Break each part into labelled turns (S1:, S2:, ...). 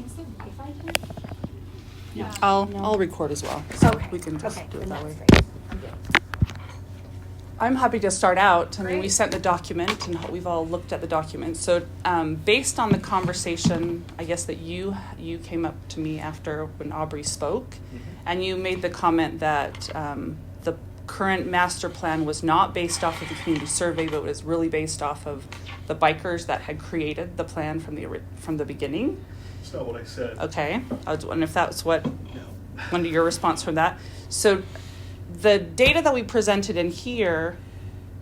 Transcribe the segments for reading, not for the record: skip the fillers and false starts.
S1: Is there Wi-Fi here?
S2: Yeah.
S3: I'll record as well, so
S1: Okay.
S3: we can just
S1: Okay,
S3: do it
S1: then
S3: that
S1: that's
S3: way.
S1: great. I'm good.
S3: I'm happy to start out. I mean, we
S1: Great.
S3: sent the document, and we've all looked at the document. So, based on the conversation, I guess that you came up to me after when Aubrey spoke, and you made the comment that the current master plan was not based off of the community survey, but was really based off of the bikers that had created the plan from the beginning.
S2: That's not what I said.
S3: Okay, I was wondering if that's what
S2: No.
S3: one of your response from that. So the data that we presented in here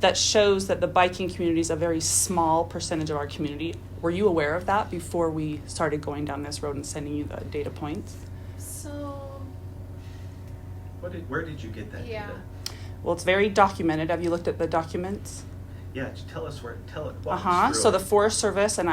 S3: that shows that the biking community is a very small percentage of our community. Were you aware of that before we started going down this road and sending you the data points?
S4: So,
S2: Where did you get that
S4: yeah.
S2: data?
S3: Well, it's very documented. Have you looked at the documents?
S2: Yeah, tell us where. Walk us through
S3: So
S2: it.
S3: the Forest Service, and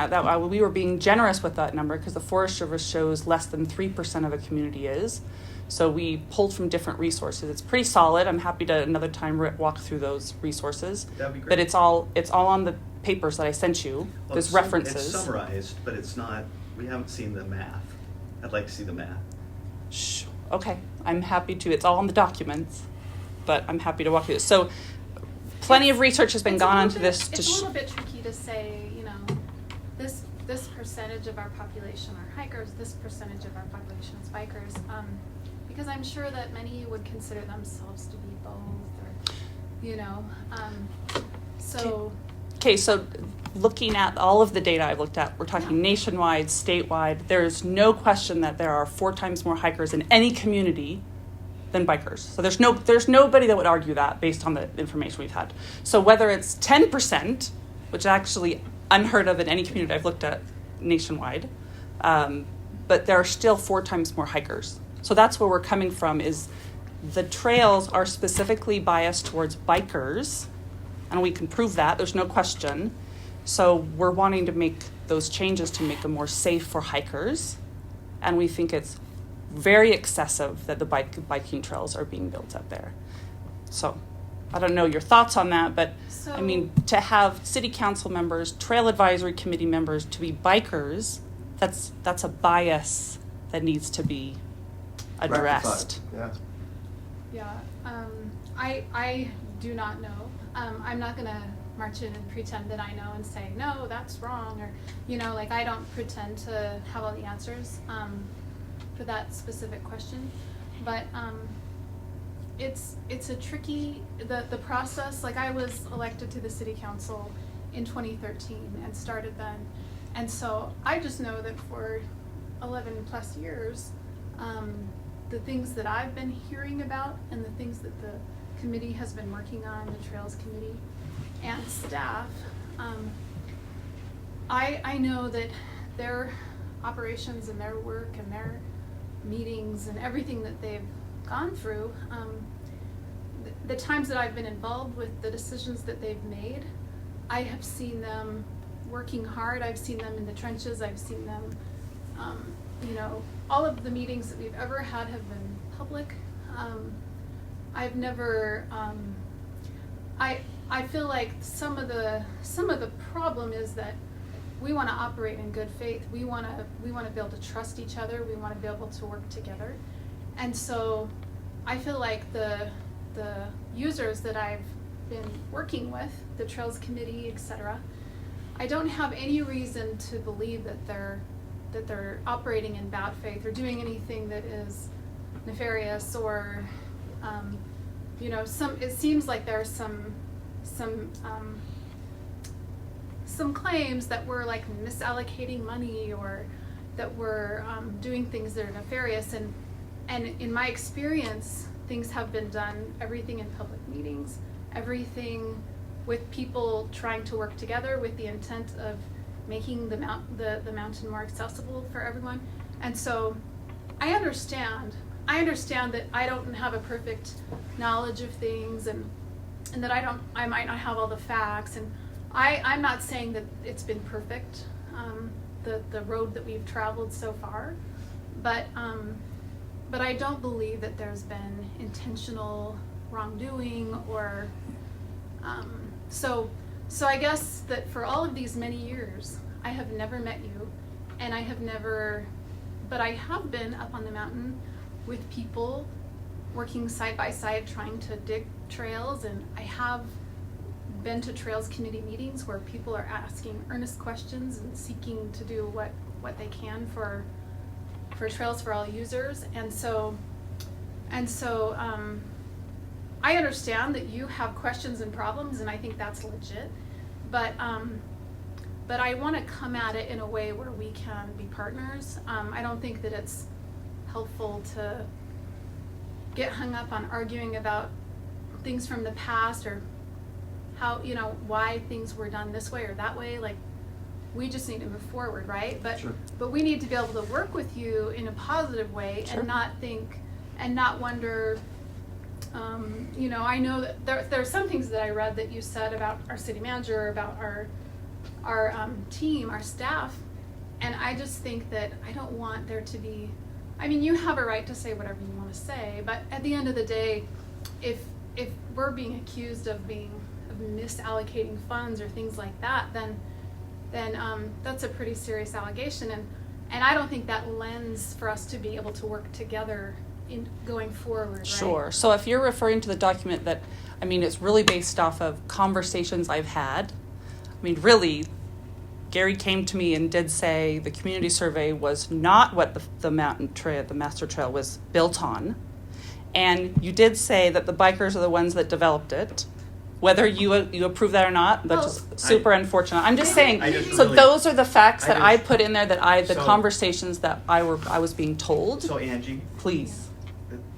S3: we were being generous with that number because the Forest Service shows less than 3% of a community is. So we pulled from different resources. It's pretty solid. I'm happy to another time walk through those resources.
S2: That'd be great.
S3: But it's all on the papers that I sent you.
S2: Well,
S3: There's
S2: it's
S3: references.
S2: It's summarized, but it's not. We haven't seen the math. I'd like to see the math.
S3: Shh. Okay, I'm happy to. It's all in the documents, but I'm happy to walk through this. So plenty of research has been gone onto this.
S4: It's a little bit tricky to say, this percentage of our population are hikers, this percentage of our population is bikers, because I'm sure that many would consider themselves to be both, or, so.
S3: Okay, so looking at all of the data I've looked at, we're talking nationwide, statewide. There's no question that there are 4 times more hikers in any community than bikers. So there's nobody that would argue that based on the information we've had. So whether it's 10%, which is actually unheard of in any community I've looked at nationwide, but there are still 4 times more hikers. So that's where we're coming from, is the trails are specifically biased towards bikers, and we can prove that, there's no question. So we're wanting to make those changes to make them more safe for hikers, and we think it's very excessive that the biking trails are being built up there. So I don't know your thoughts on that, but I mean, to have city council members, trail advisory committee members to be bikers, that's a bias that needs to be addressed.
S5: Rectified. Yeah.
S4: Yeah, I do not know. I'm not gonna march in and pretend that I know and say, no, that's wrong, or, I don't pretend to have all the answers for that specific question. But it's a tricky, the process, I was elected to the city council in 2013 and started then. And so I just know that for 11 plus years, the things that I've been hearing about and the things that the committee has been working on, the Trails Committee and staff, I know that their operations and their work and their meetings and everything that they've gone through, the times that I've been involved with the decisions that they've made, I have seen them working hard. I've seen them in the trenches. I've seen them, all of the meetings that we've ever had have been public. I've never, I feel like some of the problem is that we want to operate in good faith. We want to be able to trust each other. We want to be able to work together. And so I feel like the users that I've been working with, the Trails Committee, etc., I don't have any reason to believe that they're operating in bad faith or doing anything that is nefarious or it seems like there are some claims that we're misallocating money or that we're doing things that are nefarious, and in my experience things have been done, everything in public meetings, everything with people trying to work together with the intent of making the mountain more accessible for everyone. And so I understand that I don't have a perfect knowledge of things and that I might not have all the facts, and I'm not saying that it's been perfect, the road that we've traveled so far, but I don't believe that there's been intentional wrongdoing or so I guess that for all of these many years I have never met you And I have never, but I have been up on the mountain with people working side by side trying to dig trails, and I have been to Trails Committee meetings where people are asking earnest questions and seeking to do what they can for Trails for All users. And so I understand that you have questions and problems, and I think that's legit, but I want to come at it in a way where we can be partners. I don't think that it's helpful to get hung up on arguing about things from the past or how, why things were done this way or that way. Like, we just need to move forward, right? But we need to be able to work with you in a positive way. Sure. And not think and not wonder. I know that there are some things that I read that you said about our city manager, about our team, our staff, and I just think that I don't want there to be. I mean, you have a right to say whatever you want to say, but at the end of the day, if we're being accused of misallocating funds or things like that, then that's a pretty serious allegation, and I don't think that lends for us to be able to work together in going forward. Right?
S3: Sure. So if you're referring to the document that, it's really based off of conversations I've had. Really, Gary came to me and did say the community survey was not what the mountain trail, the master trail, was built on. And you did say that the bikers are the ones that developed it. Whether you approve that or not, that's just super unfortunate. I'm just saying. Those are the facts that I put in there, the conversations that I was being told.
S2: So Angie,
S3: please.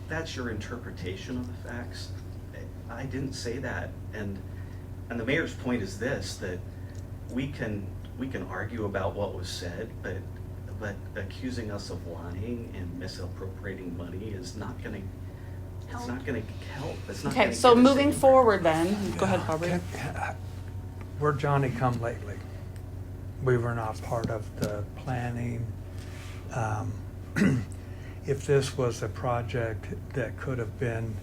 S2: That's your interpretation of the facts. I didn't say that, and the mayor's point is this: that we can argue about what was said, but accusing us of lying and misappropriating money is not going to. It's not going to help. It's not.
S3: Okay, so moving forward, then go ahead, Aubrey.
S6: We're Johnny come lately. We were not part of the planning. If this was a project that could have been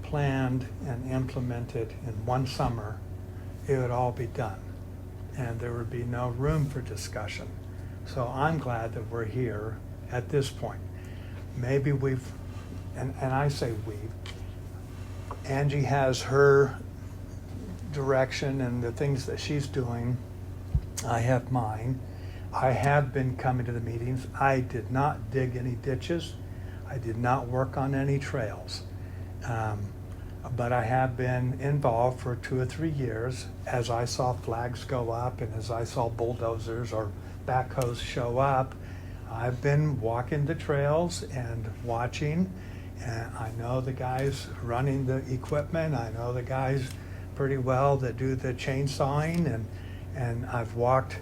S6: planned and implemented in one summer, it would all be done, and there would be no room for discussion. So I'm glad that we're here at this point. Maybe and I say we, Angie has her direction and the things that she's doing. I have mine. I have been coming to the meetings. I did not dig any ditches. I did not work on any trails. But I have been involved for 2 or 3 years as I saw flags go up and as I saw bulldozers or backhoes show up. I've been walking the trails and watching. And I know the guys running the equipment. I know the guys pretty well that do the chainsawing, and I've walked,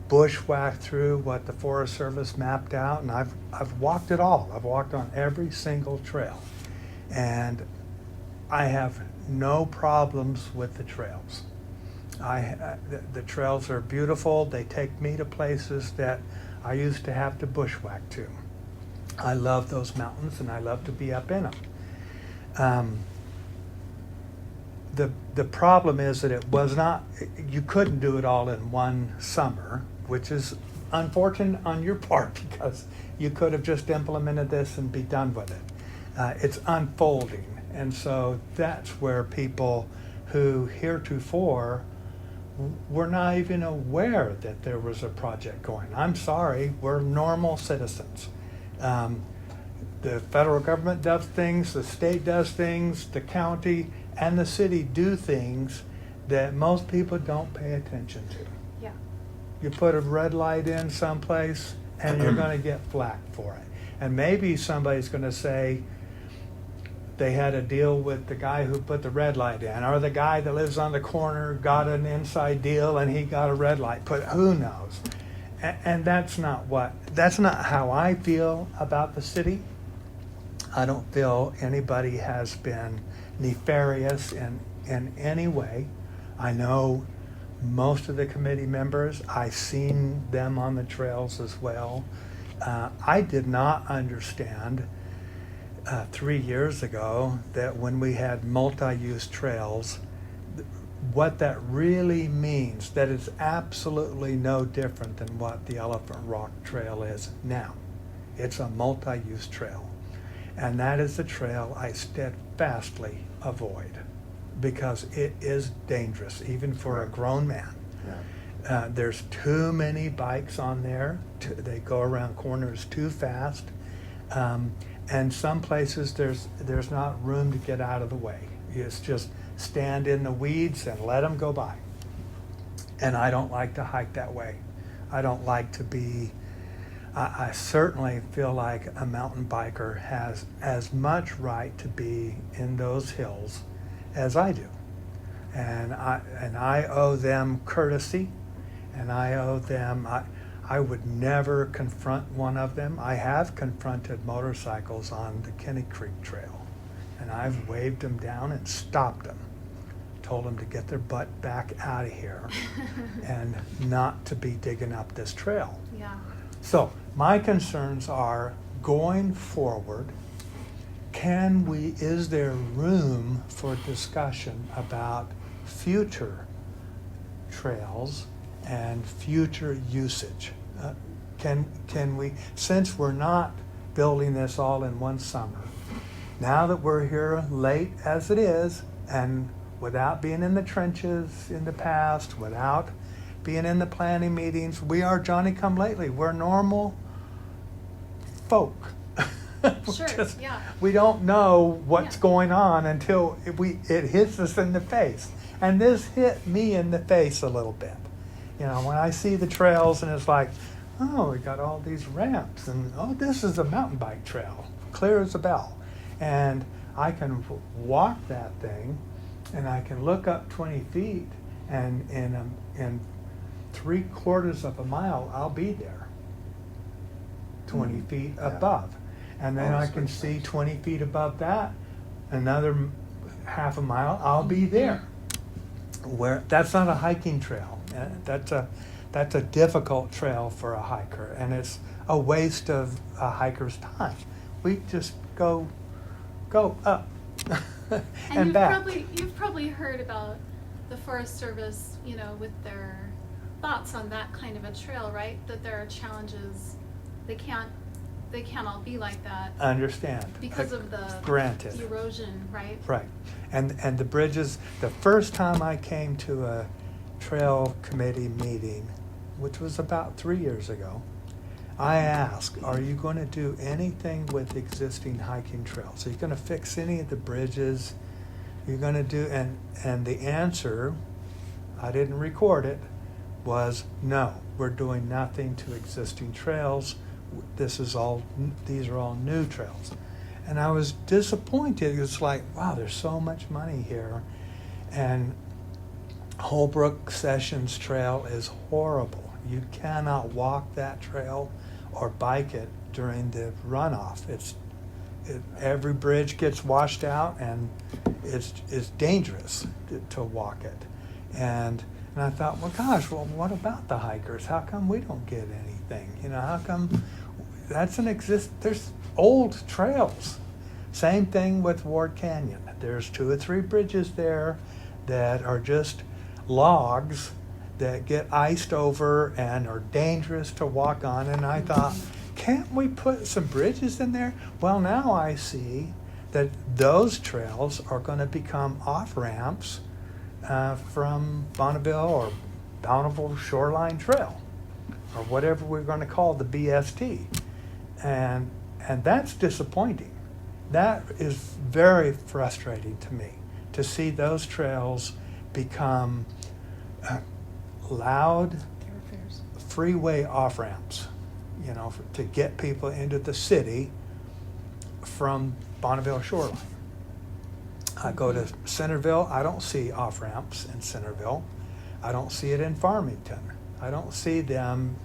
S6: bushwhacked through what the Forest Service mapped out, and I've walked it all. I've walked on every single trail, and I have no problems with the trails. The trails are beautiful. They take me to places that I used to have to bushwhack to. I love those mountains, and I love to be up in them. The problem is that it was not, you couldn't do it all in one summer, which is unfortunate on your part because you could have just implemented this and be done with it. It's unfolding, and so that's where people who heretofore were not even aware that there was a project going. I'm sorry, we're normal citizens. The federal government does things, the state does things, the county and the city do things that most people don't pay attention to.
S4: Yeah.
S6: You put a red light in someplace and you're going to get flack for it. And maybe somebody's going to say they had a deal with the guy who put the red light in, or the guy that lives on the corner got an inside deal and he got a red light put. Who knows? And that's not how I feel about the city. I don't feel anybody has been nefarious in any way. I know most of the committee members. I've seen them on the trails as well. I did not understand 3 years ago that when we had multi-use trails, what that really means, that it's absolutely no different than what the Elephant Rock Trail is now. It's a multi-use trail. And that is the trail I steadfastly avoid because it is dangerous, even for a grown man.
S2: Yeah.
S6: There's too many bikes on there. They go around corners too fast. And some places there's not room to get out of the way. It's just stand in the weeds and let them go by. And I don't like to hike that way. I don't like to be, I certainly feel like a mountain biker has as much right to be in those hills as I do. And I owe them courtesy, and I owe them, I would never confront one of them. I have confronted motorcycles on the Kenny Creek Trail, and I've waved them down and stopped them. Told them to get their butt back out of here and not to be digging up this trail.
S4: Yeah.
S6: So my concerns are going forward, is there room for discussion about future trails and future usage? Can we, since we're not building this all in one summer, now that we're here late as it is, and without being in the trenches in the past, without being in the planning meetings, we are Johnny-come-lately. We're normal folk.
S4: Sure, yeah.
S6: We don't know what's
S4: Yeah.
S6: going on until it hits us in the face. And this hit me in the face a little bit. You know, when I see the trails and it's like, oh, we got all these ramps, and oh, this is a mountain bike trail, clear as a bell. And I can walk that thing, and I can look up 20 feet, and in 3/4 of a mile, I'll be there, 20 feet
S2: Yeah.
S6: above. And then I can see 20 feet above that, another half a mile, I'll be there. Where that's not a hiking trail. That's a difficult trail for a hiker, and it's a waste of a hiker's time. We just go up and
S4: And
S6: back.
S4: you've probably heard about the Forest Service, you know, with their thoughts on that kind of a trail, right? That there are challenges. They can't all be like that
S6: Understand.
S4: because of the
S6: Granted.
S4: erosion, right?
S6: Right. And the bridges, the first time I came to a trail committee meeting, which was about 3 years ago, I asked, are you going to do anything with existing hiking trails? Are you going to fix any of the bridges? You're going to do, and the answer, I didn't record it, was no, we're doing nothing to existing trails. These are all new trails. And I was disappointed. It's like, wow, there's so much money here. And Holbrook Sessions Trail is horrible. You cannot walk that trail or bike it during the runoff. Every bridge gets washed out, and it's dangerous to walk it. And I thought, well, gosh, well, what about the hikers? How come we don't get anything? You know, how come there's old trails. Same thing with Ward Canyon. There's 2 or 3 bridges there that are just logs that get iced over and are dangerous to walk on. And I thought, can't we put some bridges in there? Well, now I see that those trails are going to become off-ramps from Bonneville or Bountiful Shoreline Trail, or whatever we're going to call the BST. And that's disappointing. That is very frustrating to me, to see those trails become loud freeway off-ramps, you know, to get people into the city from Bonneville Shoreline. I go to Centerville, I don't see off-ramps in Centerville. I don't see it in Farmington. I don't see them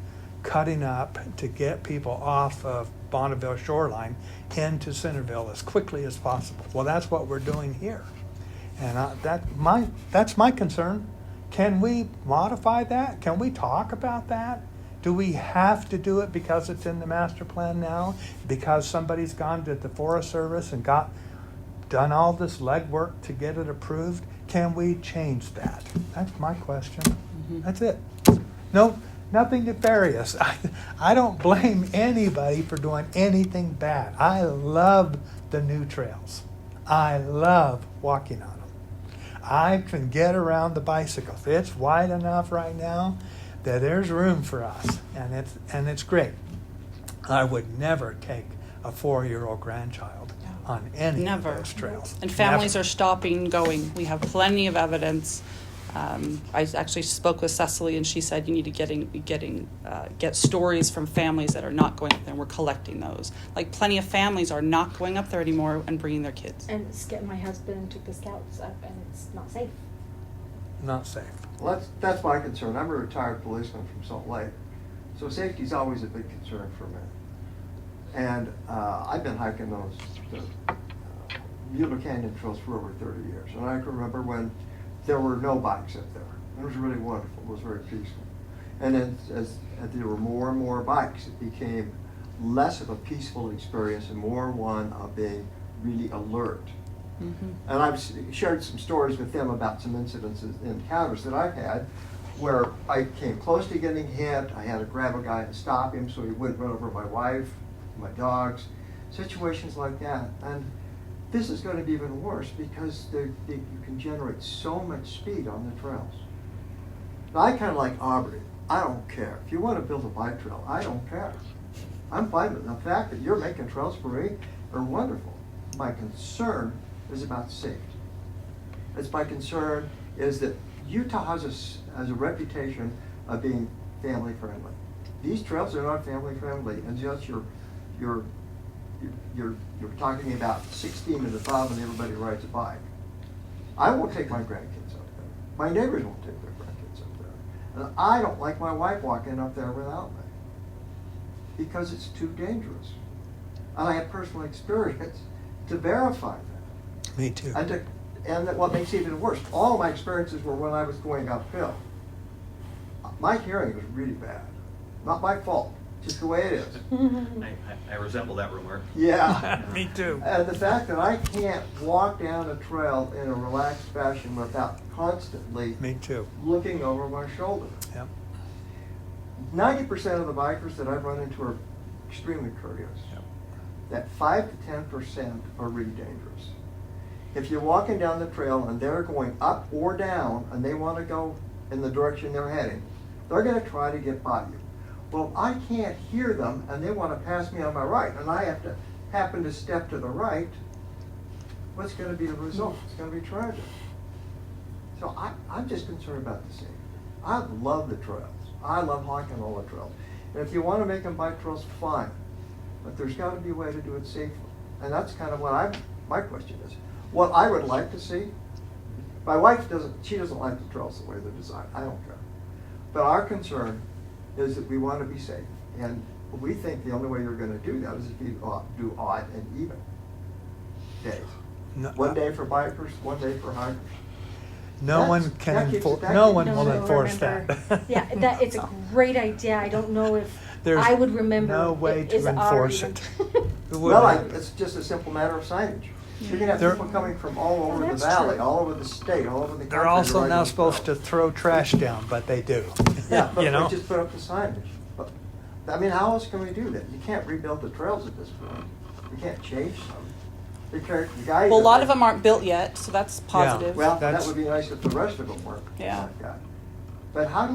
S6: cutting up to get people off of Bonneville Shoreline into Centerville as quickly as possible. Well, that's what we're doing here. And that's my concern. Can we modify that? Can we talk about that? Do we have to do it because it's in the master plan now? Because somebody's gone to the Forest Service and done all this legwork to get it approved? can we change that? That's my question.
S3: Mhm.
S6: That's it. No, nothing nefarious. I don't blame anybody for doing anything bad. I love the new trails. I love walking on them. I can get around the bicycles. It's wide enough right now that there's room for us, and it's great. I would never take a 4-year-old grandchild on any
S3: Never.
S6: of those trails.
S3: And families
S6: Never.
S3: are stopping, going. We have plenty of evidence. I actually spoke with Cecily, and she said you need to get stories from families that are not going up there, and we're collecting those. Like plenty of families are not going up there anymore and bringing their kids.
S1: And my husband took the scouts up, and it's not safe.
S6: Not safe.
S7: Well, that's my concern. I'm a retired policeman from Salt Lake, so safety is always a big concern for me. And I've been hiking the Mueller Canyon trails for over 30 years, and I can remember when there were no bikes up there. It was really wonderful. It was very peaceful. And then as there were more and more bikes, it became less of a peaceful experience and more one of being really alert.
S3: Mm-hmm.
S7: And I've shared some stories with them about some incidents and encounters that I've had where I came close to getting hit. I had to grab a guy and stop him so he wouldn't run over my wife, my dogs, situations like that. And this is going to be even worse because you can generate so much speed on the trails. Now, I kind of like Aubrey. I don't care. If you want to build a bike trail, I don't care. I'm fine with it. The fact that you're making trails for me are wonderful. My concern is about safety. My concern is that Utah has a reputation of being family friendly. These trails are not family friendly, and just you're talking about 16 and above and everybody rides a bike. I won't take my grandkids up there. My neighbors won't take their grandkids up there. And I don't like my wife walking up there without me because it's too dangerous. And I have personal experience to verify that.
S6: Me too.
S7: And that what makes it even worse, all my experiences were when I was going uphill. My hearing was really bad. Not my fault, just the way it is.
S2: I resemble that remark.
S7: Yeah.
S6: Me too.
S7: And the fact that I can't walk down a trail in a relaxed fashion without constantly
S6: Me too.
S7: looking over my shoulder.
S6: Yep.
S7: 90% of the bikers that I've run into are extremely courteous.
S6: Yep.
S7: That 5 to 10% are really dangerous. If you're walking down the trail and they're going up or down and they want to go in the direction they're heading, they're going to try to get by you. Well, I can't hear them and they want to pass me on my right and I have to happen to step to the right. What's going to be the result? It's going to be tragic. So I'm just concerned about the safety. I love the trails. I love hiking all the trails. And if you want to make them bike trails, fine. But there's got to be a way to do it safely. And that's kind of what my question is. What I would like to see, my wife doesn't like the trails the way they're designed. I don't care. But our concern is that we want to be safe. And we think the only way you're going to do that is if you do odd and even days.
S6: No,
S7: One day for bikers, one day for hikers.
S6: No one can enforce. No one will enforce that.
S1: Yeah, it's a great idea. I don't know if
S6: There's
S1: I would remember.
S6: no way
S1: it
S6: to
S1: is
S6: enforce
S1: already-
S6: it. It
S7: Well,
S6: wouldn't.
S7: it's just a simple matter of signage. You're going to have
S6: They're-
S7: people coming from all over the
S1: that's
S7: valley,
S1: true.
S7: all over the state, all over the country.
S6: They're also
S7: ride
S6: not
S7: those
S6: supposed to
S7: trails.
S6: throw trash down, but they do.
S7: Yeah, but
S6: You know?
S7: we just put up the signage. But, I mean, how else can we do that? You can't rebuild the trails at this point. You can't change them. The guys.
S3: Well, a lot of them aren't built yet, so that's positive.
S7: Well, that
S6: That's-
S7: would be nice if the rest of them weren't
S3: Yeah.
S7: like that. But how do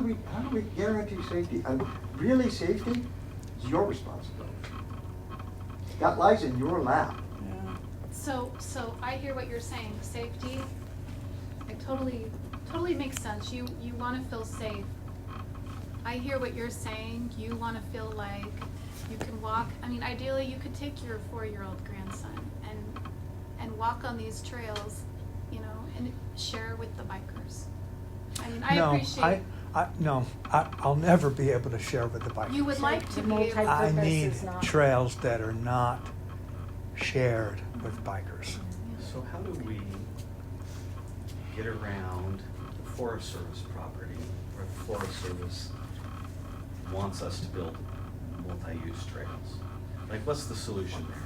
S7: we guarantee safety? And really, safety is your responsibility. That lies in your lap.
S3: Yeah.
S4: So I hear what you're saying. Safety, it totally makes sense. You want to feel safe. I hear what you're saying. You want to feel like you can walk. I mean, ideally, you could take your 4-year-old grandson and walk on these trails, you know, and share with the bikers. I mean, I appreciate.
S6: I'll never be able to share with the bikers.
S4: You would like to be able.
S1: Multi-
S6: I
S1: purpose
S6: need
S1: is not-
S6: trails that are not shared with bikers.
S2: So how do we get around the Forest Service property where the Forest Service wants us to build multi-use trails? Like, what's the solution there?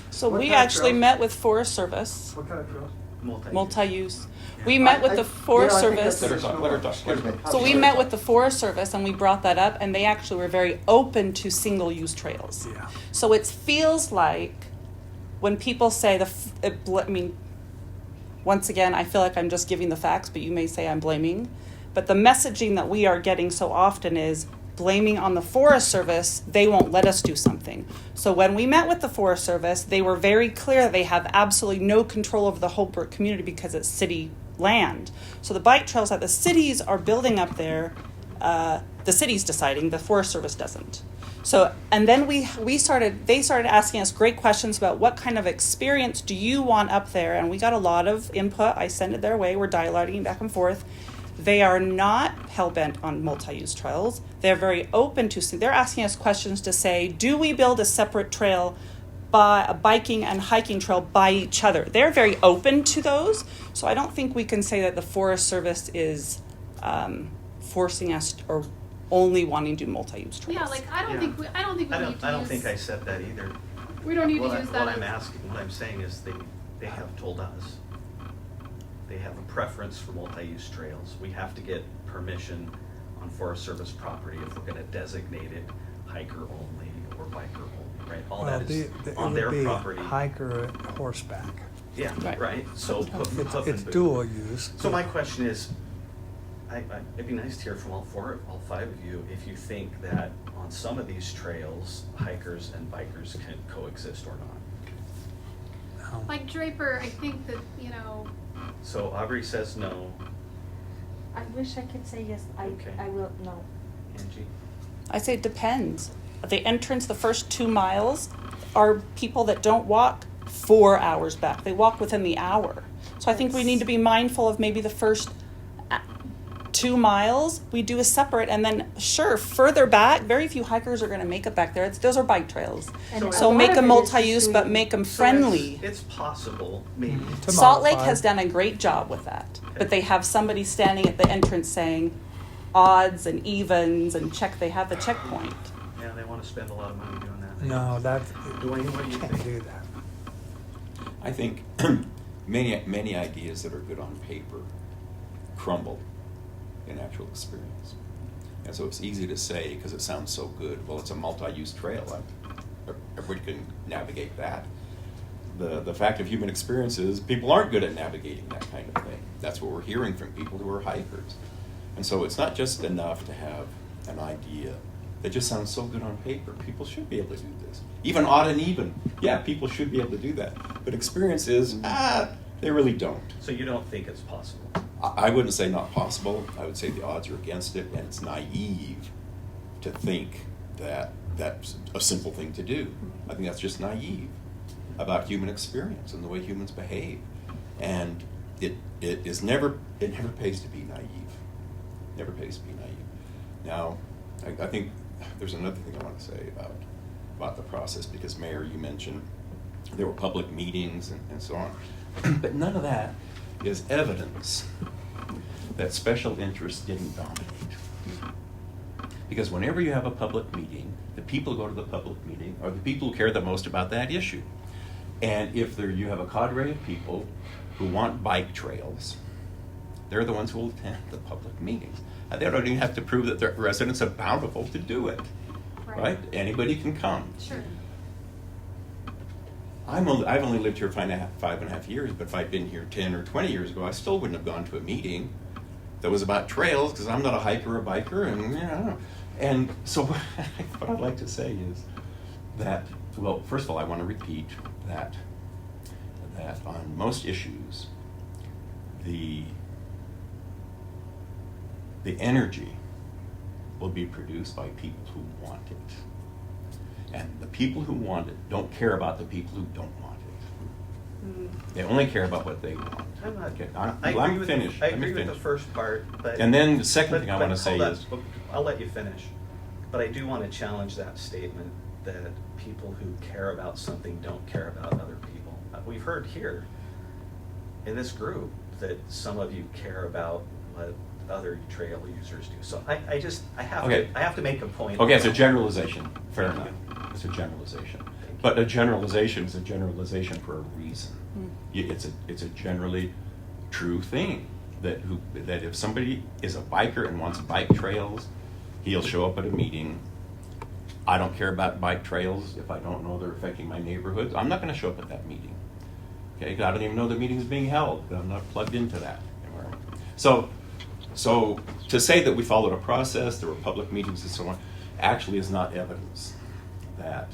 S3: So
S7: What
S3: we
S7: kind of
S3: actually
S7: trails?
S3: met with Forest Service.
S7: What kind of trails?
S3: multi-use. We met with the Forest Service.
S7: Let her talk.
S8: Excuse me.
S3: So we met with the Forest Service and we brought that up, and they actually were very open to single-use trails.
S6: Yeah.
S3: So it feels like when people say once again, I feel like I'm just giving the facts, but you may say I'm blaming. But the messaging that we are getting so often is blaming on the Forest Service, they won't let us do something. So when we met with the Forest Service, they were very clear that they have absolutely no control over the Holbrook community because it's city land. So the bike trails that the cities are building up there, the city's deciding, the Forest Service doesn't. So, and then they started asking us great questions about what kind of experience do you want up there, and we got a lot of input. I sent it their way. We're dialoguing back and forth. They are not hell-bent on multi-use trails. They're very open to, they're asking us questions to say, do we build a separate trail, by a biking and hiking trail by each other? They're very open to those. So I don't think we can say that the Forest Service is forcing us or only wanting to do multi-use trails.
S4: Yeah, like I don't think we need to use.
S2: I don't think I said that either.
S4: We don't need to use that.
S2: What I'm saying is they have told us they have a preference for multi-use trails. We have to get permission on Forest Service property if we're going to designate it hiker only or biker only, right? All that is on their property.
S6: Hiker and horseback.
S2: Yeah,
S3: Right.
S2: right. So hoof and
S6: It's
S2: boot.
S6: dual use.
S2: So my question is, it'd be nice to hear from all five of you if you think that on some of these trails, hikers and bikers can coexist or not.
S6: No.
S4: Like Draper, I think that,
S2: So Aubrey says no.
S1: I wish I could say yes.
S2: Okay.
S1: I will no.
S2: Angie?
S3: I say it depends. The entrance, the first 2 miles, are people that don't walk 4 hours back. They walk within the hour. So I think we need to be mindful of maybe the first 2 miles we do a separate, and then further back, very few hikers are going to make it back there. Those are bike trails.
S1: And
S3: So
S1: a
S3: make
S1: lot
S3: them
S1: of it is
S3: multi-use,
S1: just
S3: but
S1: doing-
S3: make them
S2: So
S3: friendly.
S2: it's possible, maybe.
S6: To
S3: Salt Lake
S6: modify.
S3: has done a great job with that, but they have somebody standing at the entrance saying odds and evens and they have the checkpoint.
S2: Yeah, they want to spend a lot of money doing that.
S6: No,
S2: Duane, what do you
S6: can't
S2: think?
S6: do that.
S8: I think many ideas that are good on paper crumble in actual experience. And so it's easy to say, because it sounds so good, well, it's a multi-use trail. Everybody can navigate that. The fact of human experience is people aren't good at navigating that kind of thing. That's what we're hearing from people who are hikers. And so it's not just enough to have an idea that just sounds so good on paper. People should be able to do this. Even odd and even. Yeah, people should be able to do that. But experience is, they really don't.
S2: So you don't think it's possible?
S8: I wouldn't say not possible. I would say the odds are against it, and it's naive to think that that's a simple thing to do. I think that's just naive about human experience and the way humans behave. And it never pays to be naive. Never pays to be naive. Now, I think there's another thing I want to say about the process, because Mayor, you mentioned there were public meetings and so on. But none of that is evidence that special interests didn't dominate. Because whenever you have a public meeting, the people who go to the public meeting are the people who care the most about that issue. And if you have a cadre of people who want bike trails, they're the ones who will attend the public meetings. And they don't even have to prove that they're residents of Bountiful to do it, right? Anybody can come.
S4: Sure.
S8: I've only lived here 5.5 years, but if I'd been here 10 or 20 years ago, I still wouldn't have gone to a meeting that was about trails, because I'm not a hiker or a biker, and I don't know. And so what I'd like to say is that, well, first of all, I want to repeat that on most issues, the energy will be produced by people who want it. And the people who want it don't care about the people who don't want it. They only care about what they want.
S2: I agree with the first part, but...
S8: And then the second thing I want to say is...
S2: I'll let you finish. But I do want to challenge that statement that people who care about something don't care about other people. We've heard here in this group that some of you care about what other trail users do. So I have to make a point.
S8: Okay, it's a generalization. Fair enough. It's a generalization. But a generalization is a generalization for a reason. It's a generally true thing that if somebody is a biker and wants bike trails, he'll show up at a meeting. I don't care about bike trails if I don't know they're affecting my neighborhood. I'm not going to show up at that meeting. Okay, I don't even know the meeting is being held. I'm not plugged into that environment. So to say that we followed a process, there were public meetings and so on, actually is not evidence that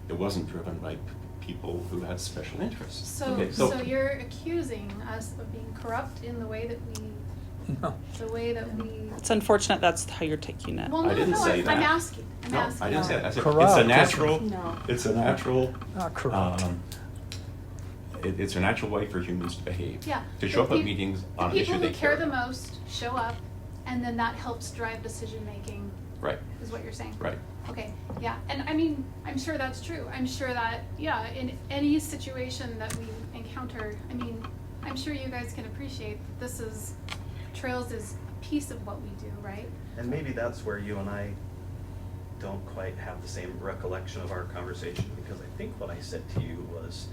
S8: it wasn't driven by people who had special interests.
S4: So,
S8: Okay,
S4: so you're accusing us of being corrupt in the way that we,
S6: No.
S4: the way that we.
S3: It's unfortunate that's how you're taking it.
S4: Well, no,
S8: I didn't
S4: no,
S8: say
S4: I'm
S8: that.
S4: asking. I'm
S8: No,
S4: asking.
S8: I didn't say that. I said
S6: Corrupt,
S8: it's a
S6: isn't
S8: natural.
S1: No.
S8: It's a natural.
S6: Not corrupt.
S8: It's a natural way for humans to behave.
S4: Yeah.
S8: To show up
S4: The
S8: at
S4: peop-
S8: meetings
S4: the
S8: on an issue
S4: people
S8: they
S4: who care the
S8: about.
S4: most show up, and then that helps drive decision making.
S8: Right.
S4: Is what you're saying.
S8: Right.
S4: Okay, yeah, and I mean, I'm sure that's true. I'm sure that, yeah, in any situation that we encounter, I mean, I'm sure you guys can appreciate that trails is a piece of what we do, right?
S2: And maybe that's where you and I don't quite have the same recollection of our conversation, because I think what I said to you was,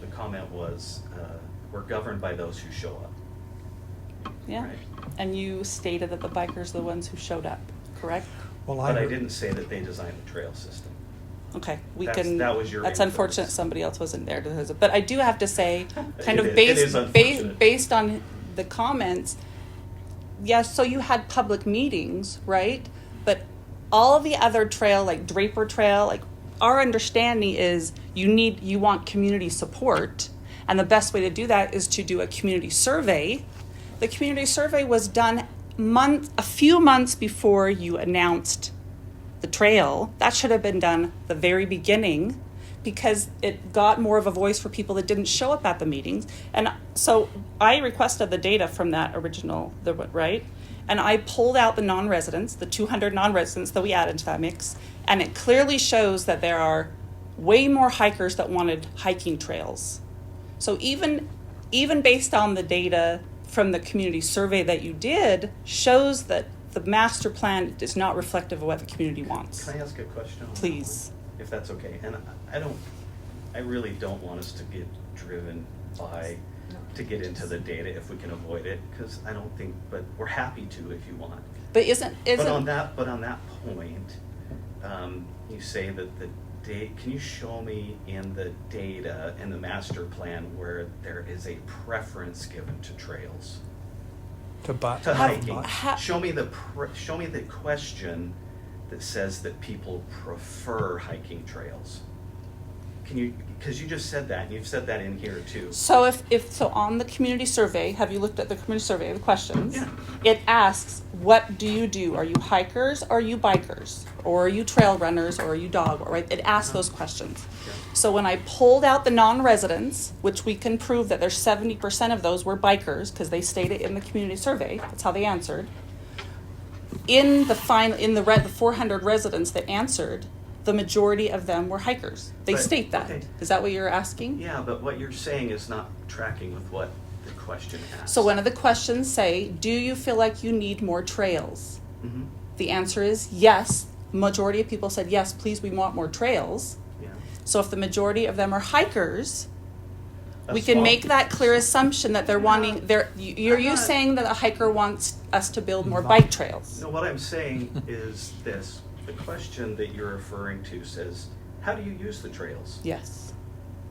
S2: the comment was, we're governed by those who show up.
S3: Yeah.
S2: Right.
S3: And you stated that the bikers are the ones who showed up, correct?
S6: Well,
S2: But I
S6: heard-
S2: didn't say that they designed the trail system.
S3: Okay,
S2: That was your
S3: that's
S2: influence.
S3: unfortunate somebody else wasn't there to visit. But I do have to say, kind of
S2: It is unfortunate.
S3: based on the comments, yes, so you had public meetings, right? But all of the other trail, like Draper Trail, like our understanding is you want community support, and the best way to do that is to do a community survey. The community survey was done a few months before you announced the trail. That should have been done the very beginning, because it got more of a voice for people that didn't show up at the meetings. And so I requested the data from that original, right? And I pulled out the non-residents, the 200 non-residents that we added to that mix, and it clearly shows that there are way more hikers that wanted hiking trails. So even based on the data from the community survey that you did, shows that the master plan is not reflective of what the community wants.
S2: Can I ask a question on that
S3: Please.
S2: one? If that's okay. And I really don't want us to get driven to get into the data if we can avoid it, because I don't think, but we're happy to if you want.
S3: But isn't
S2: But on that point, you say that can you show me in the data in the master plan where there is a preference given to trails? To hiking. Show me the question that says that people prefer hiking trails. Can you, because you just said that, and you've said that in here too.
S3: So so on the community survey, have you looked at the community survey, the questions?
S2: Yeah.
S3: It asks, what do you do? Are you hikers, or are you bikers? Or are you trail runners, or are you dog, right? It asks those questions.
S2: Yeah.
S3: So when I pulled out the non-residents, which we can prove that there's 70% of those were bikers, because they stated in the community survey, that's how they answered. In the 400 residents that answered, the majority of them were hikers. They
S2: But,
S3: state that.
S2: okay.
S3: Is that what you're asking?
S2: Yeah, but what you're saying is not tracking with what the question asks.
S3: So one of the questions say, do you feel like you need more trails?
S2: Mm-hmm.
S3: The answer is yes. Majority of people said, yes, please, we want more trails.
S2: Yeah.
S3: So if the majority of them are hikers, we
S2: That's
S3: can
S2: small.
S3: make that clear assumption that they're wanting, you're
S2: I'm not-
S3: saying that a hiker wants us to build more bike trails.
S2: No, what I'm saying is this. The question that you're referring to says, how do you use the trails?
S3: Yes.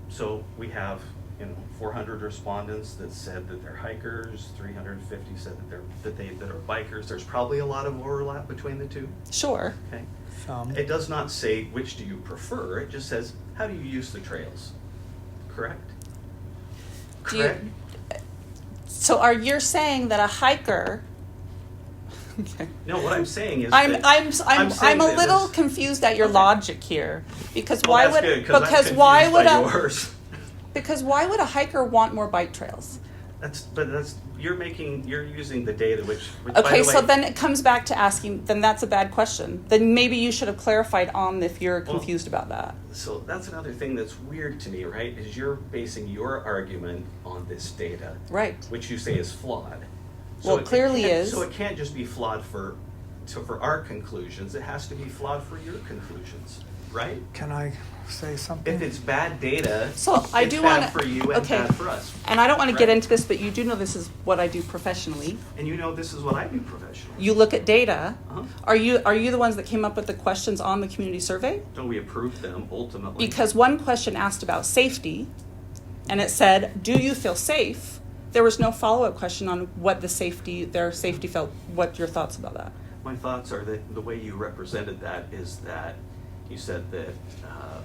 S2: So we have, 400 respondents that said that they're hikers, 350 said that are bikers. There's probably a lot of overlap between the two.
S3: Sure.
S2: Okay.
S6: Some.
S2: It does not say which do you prefer. It just says, how do you use the trails? Correct?
S3: Do you-
S2: Correct?
S3: So you're saying that a hiker? Okay.
S2: No, what I'm saying is
S3: I'm
S2: that saying
S3: a
S2: that
S3: little
S2: this-
S3: confused at your
S2: Okay.
S3: logic here, because
S2: Well,
S3: why
S2: that's
S3: would
S2: good, 'cause I'm confused
S3: why would
S2: by
S3: a
S2: yours.
S3: because why would a hiker want more bike trails?
S2: You're using the data which by
S3: Okay,
S2: the way,
S3: so then it comes back to asking, then that's a bad question. Then maybe you should have clarified on if you're
S2: Well,
S3: confused about that.
S2: So that's another thing that's weird to me, right? Is you're basing your argument on this data,
S3: Right.
S2: which you say is flawed.
S3: Well, it clearly
S2: can't-
S3: is.
S2: So it can't just be flawed for our conclusions. It has to be flawed for your conclusions. right?
S6: Can I say something?
S2: If it's bad data,
S3: So I
S2: it's
S3: do
S2: bad
S3: want
S2: for you and bad for us.
S3: And I don't want to get
S2: Right.
S3: into this, but you do know this is what I do professionally.
S2: And you know this is what I do professionally.
S3: You look at data.
S2: Uh-huh.
S3: Are you the ones that came up with the questions on the community survey?
S2: So we approved them ultimately.
S3: Because one question asked about safety, and it said, "Do you feel safe?" There was no follow-up question on what their safety felt. What your thoughts about that?
S2: My thoughts are that the way you represented that is that you said that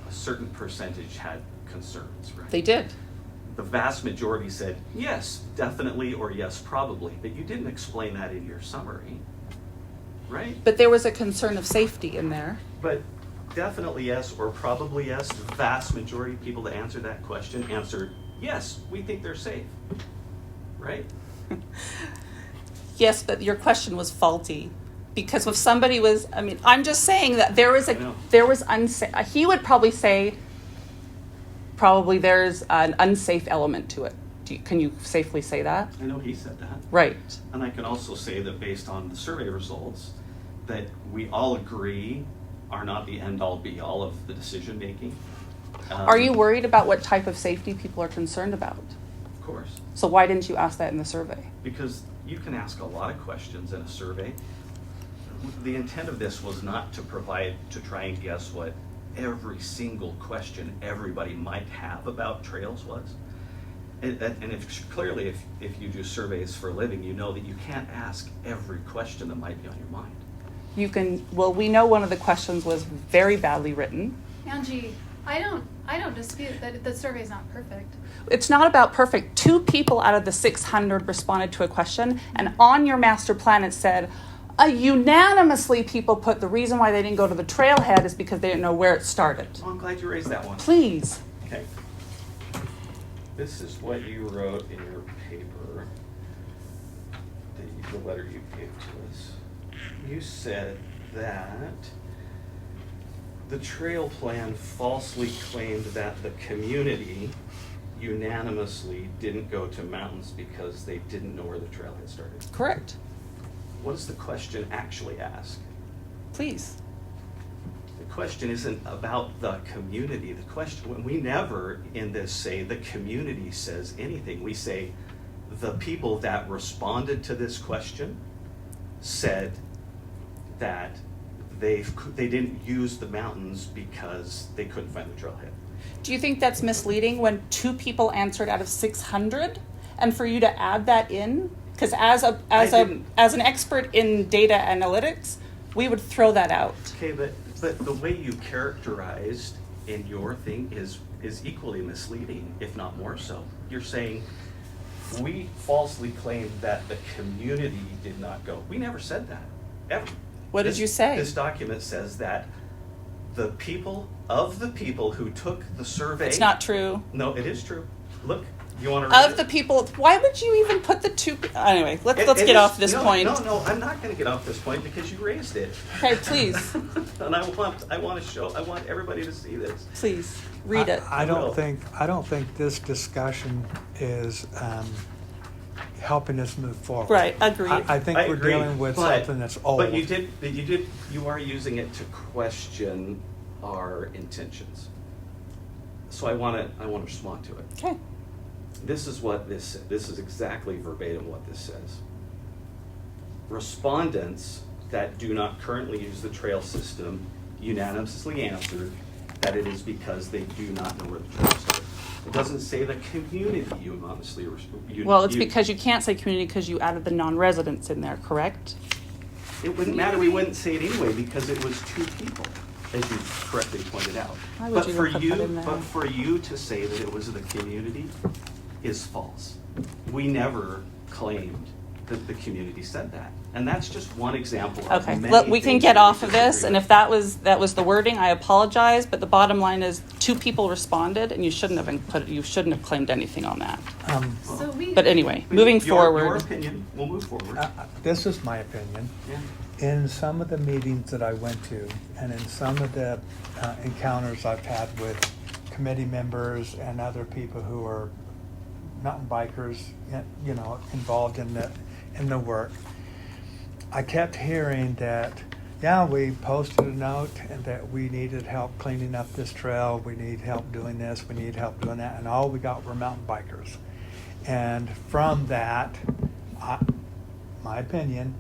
S2: a certain percentage had concerns, right?
S3: They did.
S2: The vast majority said yes, definitely, or yes, probably, but you didn't explain that in your summary, right?
S3: But there was a concern of safety in there.
S2: But definitely yes, or probably yes, the vast majority of people that answered that question answered yes, we think they're safe, right?
S3: Yes, but your question was faulty. Because if somebody was, I'm just saying that there was
S2: I know.
S3: unsafe, he would probably say, probably there's an unsafe element to it. Can you safely say that?
S2: I know he said that.
S3: Right.
S2: And I can also say that based on the survey results, that we all agree are not the end-all be-all of the decision-making.
S3: Are you worried about what type of safety people are concerned about?
S2: Of course.
S3: So why didn't you ask that in the survey?
S2: Because you can ask a lot of questions in a survey. The intent of this was not to try and guess what every single question everybody might have about trails was. And clearly, if you do surveys for a living, you know that you can't ask every question that might be on your mind.
S3: We know one of the questions was very badly written.
S4: Angie, I don't dispute that the survey is not perfect.
S3: It's not about perfect. 2 people out of the 600 responded to a question, and on your master plan it said, unanimously people put the reason why they didn't go to the trailhead is because they didn't know where it started.
S2: Oh, I'm glad you raised that one.
S3: Please.
S2: Okay. This is what you wrote in your paper, the letter you gave to us. You said that the trail plan falsely claimed that the community unanimously didn't go to mountains because they didn't know where the trail had started.
S3: Correct.
S2: What does the question actually ask?
S3: Please.
S2: The question isn't about the community. The question, we never in this say the community says anything. We say the people that responded to this question said that they didn't use the mountains because they couldn't find the trailhead.
S3: Do you think that's misleading when 2 people answered out of 600? And for you to add that in? Because as an expert in data analytics, we would throw that out.
S2: Okay, but the way you characterized in your thing is equally misleading, if not more so. You're saying we falsely claimed that the community did not go. We never said that, ever.
S3: What did you say?
S2: This document says that the people who took the survey.
S3: It's not true.
S2: No, it is true. Look, you want to read
S3: Of the people, why would you even put the 2? Anyway, let's
S2: It
S3: get
S2: is-
S3: off this point.
S2: No, I'm not going to get off this point because you raised it.
S3: Okay, please,
S2: And I want everybody to see this.
S3: please read it.
S6: I
S2: will.
S6: don't think this discussion is helping us move forward.
S3: Right, agreed.
S6: I think
S2: I
S6: we're
S2: agree,
S6: dealing with
S2: but-
S6: something that's old.
S2: But you are using it to question our intentions. So I want to respond to it.
S3: Okay.
S2: This is exactly verbatim what this says. Respondents that do not currently use the trail system unanimously answered that it is because they do not know where the trail started. It doesn't say the community unanimously.
S3: Well, it's because you can't say community because you added the non-residents in there, correct?
S2: It wouldn't matter. We wouldn't say it anyway because it was 2 people, as you correctly pointed out.
S3: Why would you even put that in there?
S2: But for you to say that it was the community is false. We never claimed that the community said that, and that's just one example of
S3: Okay,
S2: many
S3: we can
S2: things
S3: get
S2: that we
S3: off of this,
S2: disagree
S3: and
S2: with.
S3: if that was the wording, I apologize, but the bottom line is 2 people responded, and you shouldn't have claimed anything on that.
S4: So we.
S3: But anyway, moving
S2: Your
S3: forward.
S2: opinion. We'll move forward.
S6: This is my opinion.
S2: Yeah.
S6: In some of the meetings that I went to, and in some of the encounters I've had with committee members and other people who are mountain bikers, involved in the work, I kept hearing that yeah, we posted a note and that we needed help cleaning up this trail, we need help doing this, we need help doing that, and all we got were mountain bikers. And from that, my opinion,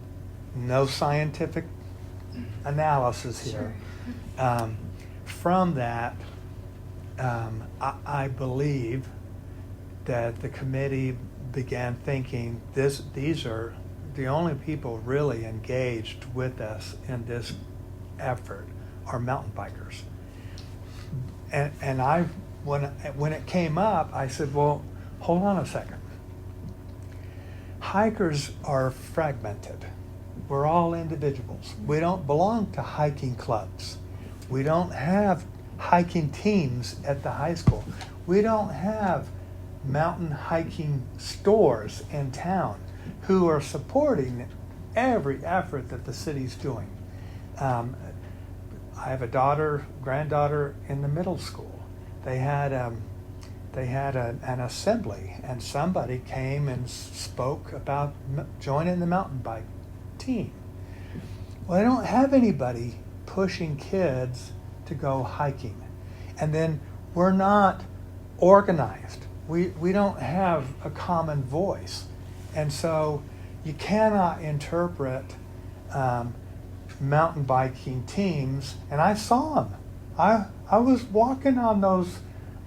S6: no scientific analysis here. From that, I believe that the committee began thinking these are the only people really engaged with us in this effort are mountain bikers. And when it came up, I said, well, hold on a second. Hikers are fragmented. We're all individuals. We don't belong to hiking clubs. We don't have hiking teams at the high school. We don't have mountain hiking stores in town who are supporting every effort that the city's doing. I have a granddaughter in the middle school. They had an assembly, and somebody came and spoke about joining the mountain bike team. Well, they don't have anybody pushing kids to go hiking. And then we're not organized. We don't have a common voice. And so you cannot interpret mountain biking teams. And I saw them. I was walking on those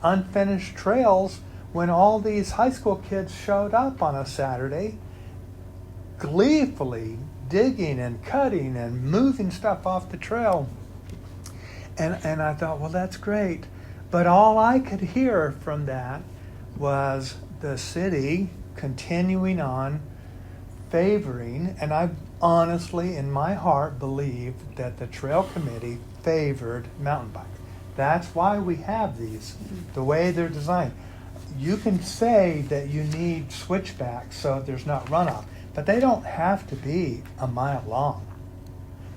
S6: unfinished trails when all these high school kids showed up on a Saturday, gleefully digging and cutting and moving stuff off the trail. And I thought, well, that's great. But all I could hear from that was the city continuing on favoring, and I honestly, in my heart, believe that the trail committee favored mountain bike. That's why we have these, the way they're designed. You can say that you need switchbacks so there's not runoff, but they don't have to be a mile long.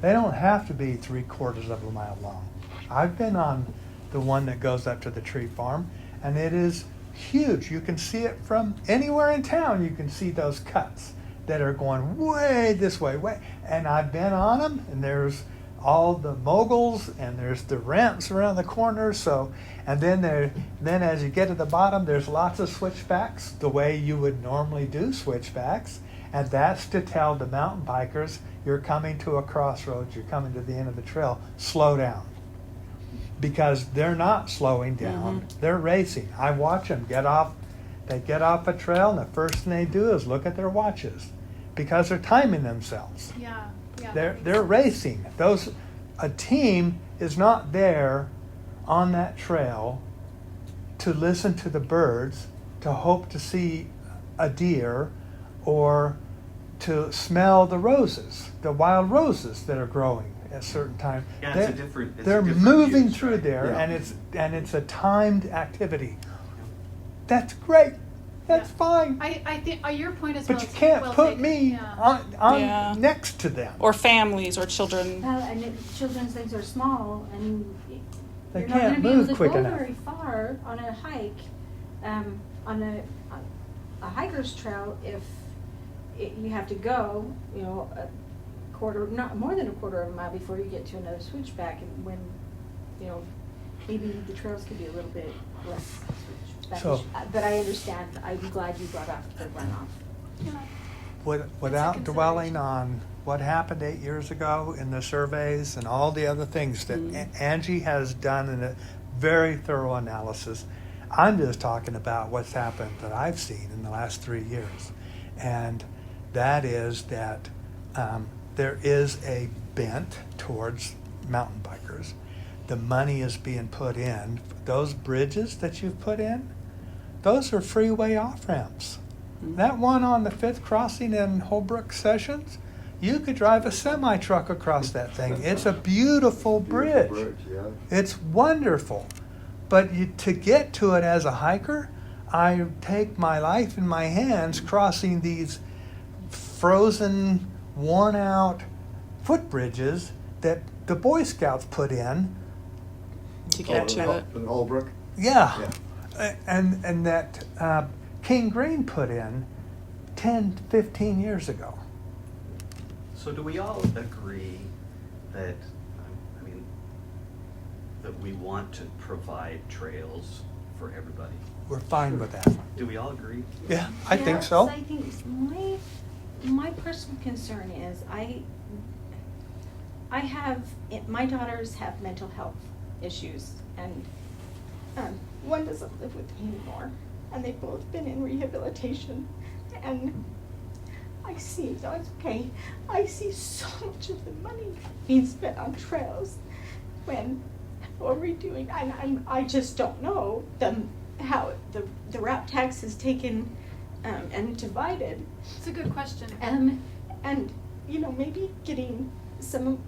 S6: They don't have to be 3/4 of a mile long. I've been on the one that goes up to the tree farm, and it is huge. You can see it from anywhere in town. You can see those cuts that are going way this way, and I've been on them, and there's all the moguls, and there's the ramps around the corners. So, and then as you get to the bottom, there's lots of switchbacks, the way you would normally do switchbacks, and that's to tell the mountain bikers, you're coming to a crossroads, you're coming to the end of the trail, slow down. Because they're not slowing down, they're racing. I watch them get off. They get off a trail, and the first thing they do is look at their watches, because they're timing themselves.
S4: Yeah.
S6: They're racing. A team is not there on that trail to listen to the birds, to hope to see a deer, or to smell the roses, the wild roses that are growing at a certain time.
S2: Yeah, it's a different
S6: moving
S2: use,
S6: through
S2: right?
S6: there,
S7: Yeah.
S6: and it's a timed activity. That's great. That's fine.
S4: I think your point is
S6: But
S4: well
S6: you can't
S4: well
S6: put
S4: taken.
S6: me
S4: Yeah.
S6: on
S3: Yeah.
S6: next to them.
S3: Or families or children.
S1: Well, and children's legs are small, and
S6: They
S1: you're not
S6: can't
S1: going to be able
S6: move
S1: to
S6: quick
S1: go
S6: enough.
S1: very far on a hike, on a hiker's trail if you have to go, a quarter, not more than a quarter of a mile before you get to another switchback, and when, maybe the trails could be a little bit less switchback.
S6: So-
S1: But I understand. I'm glad you brought up the runoff.
S4: Yeah.
S6: Without
S4: It's a
S6: dwelling
S4: consideration.
S6: on what happened 8 years ago in the surveys and all the other things that Angie has done in a very thorough analysis, I'm just talking about what's happened that I've seen in the last 3 years. And that is that there is a bent towards mountain bikers. The money is being put in. Those bridges that you've put in, those are freeway off-ramps. That one on the 5th crossing in Holbrook Sessions, you could drive a semi-truck across that thing. It's a beautiful bridge.
S7: Yeah.
S6: It's wonderful. But to get to it as a hiker, I take my life in my hands crossing these frozen, worn-out footbridges that the Boy Scouts put in.
S3: To get to it.
S7: In Holbrook.
S6: Yeah. And that King Green put in 10, 15 years ago.
S2: So do we all agree that, I mean, that we want to provide trails for everybody.
S6: We're fine with that.
S2: Do we all agree?
S6: Yeah, I think so.
S1: Yes, I think my personal concern is my daughters have mental health issues, and one doesn't live with me anymore, and they've both been in rehabilitation, and I see so much of the money being spent on trails when what we're doing, and I just don't know how the route tax is taken and divided.
S4: It's a good question.
S1: And maybe getting some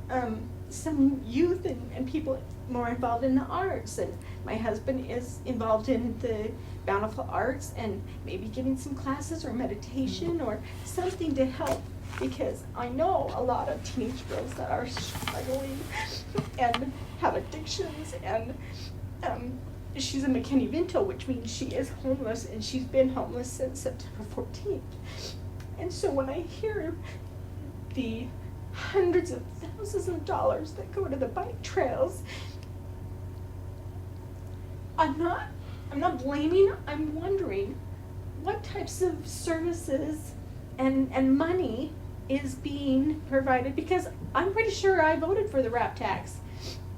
S1: youth and people more involved in the arts. And my husband is involved in the Bountiful Arts, and maybe getting some classes or meditation or something to help, because I know a lot of teenage girls that are struggling and have addictions, and she's a McKinney-Vento, which means she is homeless, and she's been homeless since September 14th. And so when I hear the hundreds of thousands of dollars that go to the bike trails, I'm not blaming, I'm wondering what types of services and money is being provided, because I'm pretty sure I voted for the RAP tax.